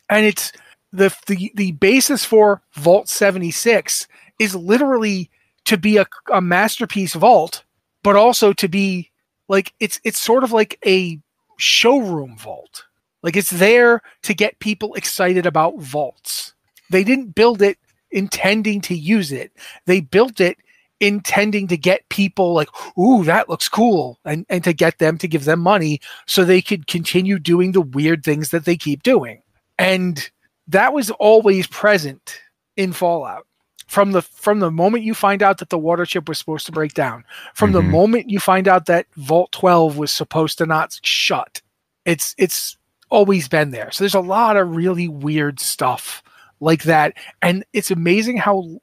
Speaker 2: And it's the basis for Vault 76 is literally to be a masterpiece vault, but also to be like it's sort of like a showroom vault. Like it's there to get people excited about vaults. They didn't build it intending to use it. They built it intending to get people like, ooh, that looks cool, and to get them to give them money so they could continue doing the weird things that they keep doing. And that was always present in Fallout. From the moment you find out that the water chip was supposed to break down, from the moment you find out that Vault 12 was supposed to not shut, it's always been there. So there's a lot of really weird stuff like that, and it's amazing how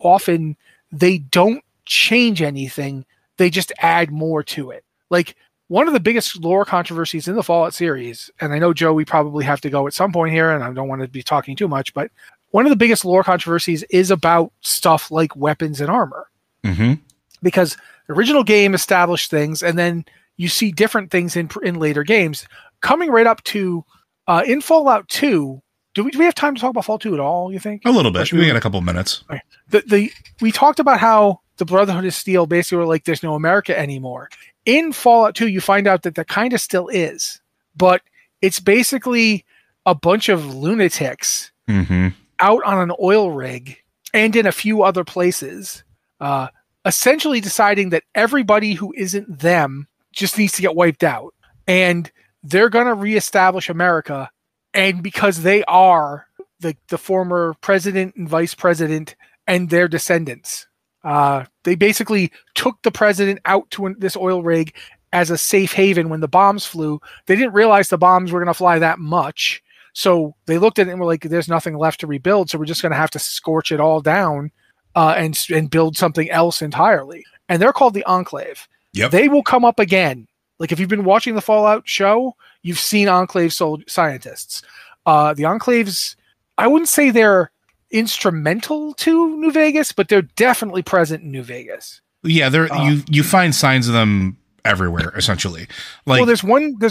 Speaker 2: often they don't change anything; they just add more to it. Like one of the biggest lore controversies in the Fallout series, and I know, Joe, we probably have to go at some point here, and I don't want to be talking too much, but one of the biggest lore controversies is about stuff like weapons and armor. Mm-hmm. Because the original game established things, and then you see different things in later games. Coming right up to in Fallout 2, do we have time to talk about Fallout 2 at all, you think?
Speaker 1: A little bit. We got a couple minutes.
Speaker 2: Okay. We talked about how the Brotherhood of Steel basically were like, there's no America anymore. In Fallout 2, you find out that there kind of still is. But it's basically a bunch of lunatics out on an oil rig and in a few other places, essentially deciding that everybody who isn't them just needs to get wiped out. And they're going to reestablish America. And because they are the former president and vice president and their descendants, they basically took the president out to this oil rig as a safe haven when the bombs flew. They didn't realize the bombs were going to fly that much. So they looked at it and were like, there's nothing left to rebuild. So we're just going to have to scorch it all down and build something else entirely. And they're called the Enclave.
Speaker 1: Yep.
Speaker 2: They will come up again. Like if you've been watching the Fallout show, you've seen Enclave scientists. The Enclaves, I wouldn't say they're instrumental to New Vegas, but they're definitely present in New Vegas.
Speaker 1: Yeah, you find signs of them everywhere, essentially. Like,
Speaker 2: well, there's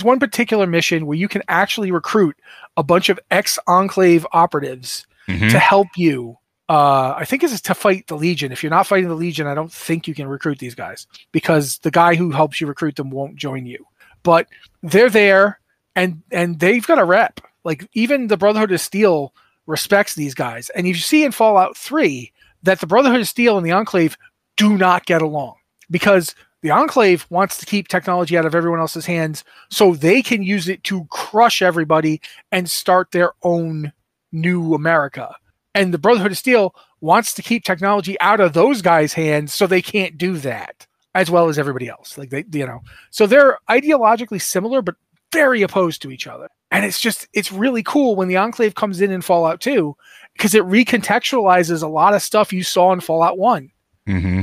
Speaker 2: one particular mission where you can actually recruit a bunch of ex-Enclave operatives to help you. I think it's to fight the Legion. If you're not fighting the Legion, I don't think you can recruit these guys because the guy who helps you recruit them won't join you. But they're there, and they've got a rep. Like even the Brotherhood of Steel respects these guys. And you see in Fallout 3 that the Brotherhood of Steel and the Enclave do not get along because the Enclave wants to keep technology out of everyone else's hands so they can use it to crush everybody and start their own new America. And the Brotherhood of Steel wants to keep technology out of those guys' hands so they can't do that as well as everybody else. Like so they're ideologically similar, but very opposed to each other. And it's really cool when the Enclave comes in Fallout 2 because it recontextualizes a lot of stuff you saw in Fallout 1. Mm-hmm.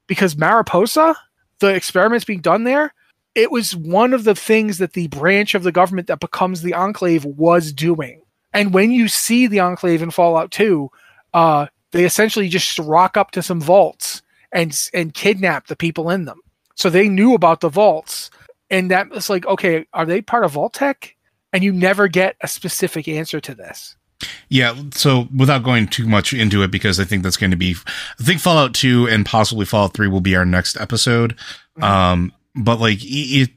Speaker 2: Because Mariposa, the experiments being done there, it was one of the things that the branch of the government that becomes the Enclave was doing. And when you see the Enclave in Fallout 2, they essentially just rock up to some vaults and kidnap the people in them. So they knew about the vaults. And that was like, okay, are they part of Vault-Tec? And you never get a specific answer to this.
Speaker 1: Yeah, so without going too much into it, because I think that's going to be, I think Fallout 2 and possibly Fallout 3 will be our next episode. Mm-hmm. But like it,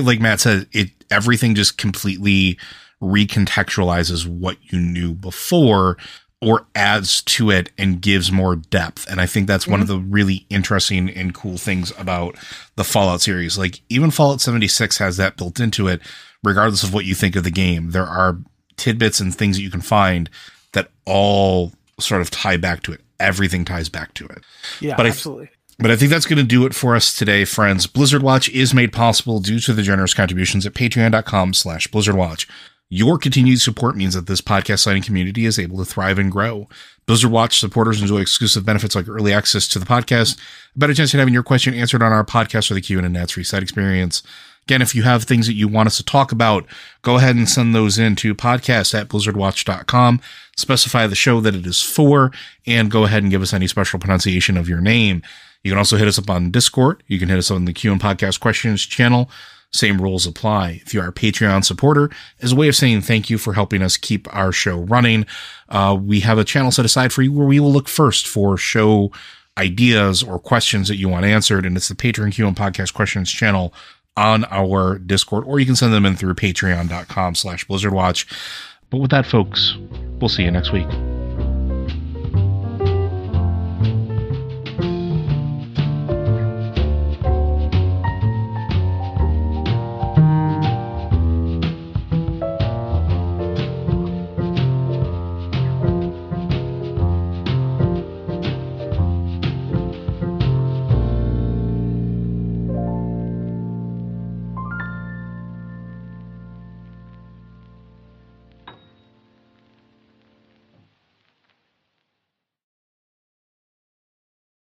Speaker 1: like Matt said, everything just completely recontextualizes what you knew before or adds to it and gives more depth. And I think that's one of the really interesting and cool things about the Fallout series. Like even Fallout 76 has that built into it, regardless of what you think of the game. There are tidbits and things that you can find that all sort of tie back to it. Everything ties back to it.
Speaker 2: Yeah, absolutely.
Speaker 1: But I think that's going to do it for us today, friends. Blizzard Watch is made possible due to the generous contributions at patreon.com/BlizzardWatch. Your continued support means that this podcast signing community is able to thrive and grow. Blizzard Watch supporters enjoy exclusive benefits like early access to the podcast, a better chance at having your question answered on our podcast or the Q&A Nats free site experience, Again, if you have things that you want us to talk about, go ahead and send those in to podcast@blizzardwatch.com. Specify the show that it is for, and go ahead and give us any special pronunciation of your name. You can also hit us up on Discord. You can hit us on the Q and Podcast Questions channel. Same rules apply. If you are a Patreon supporter, as a way of saying thank you for helping us keep our show running, we have a channel set aside for you where we will look first for show ideas or questions that you want answered, and it's the Patreon Q and Podcast Questions channel on our Discord, or you can send them in through patreon.com/blizzardwatch. But with that, folks, we'll see you next week.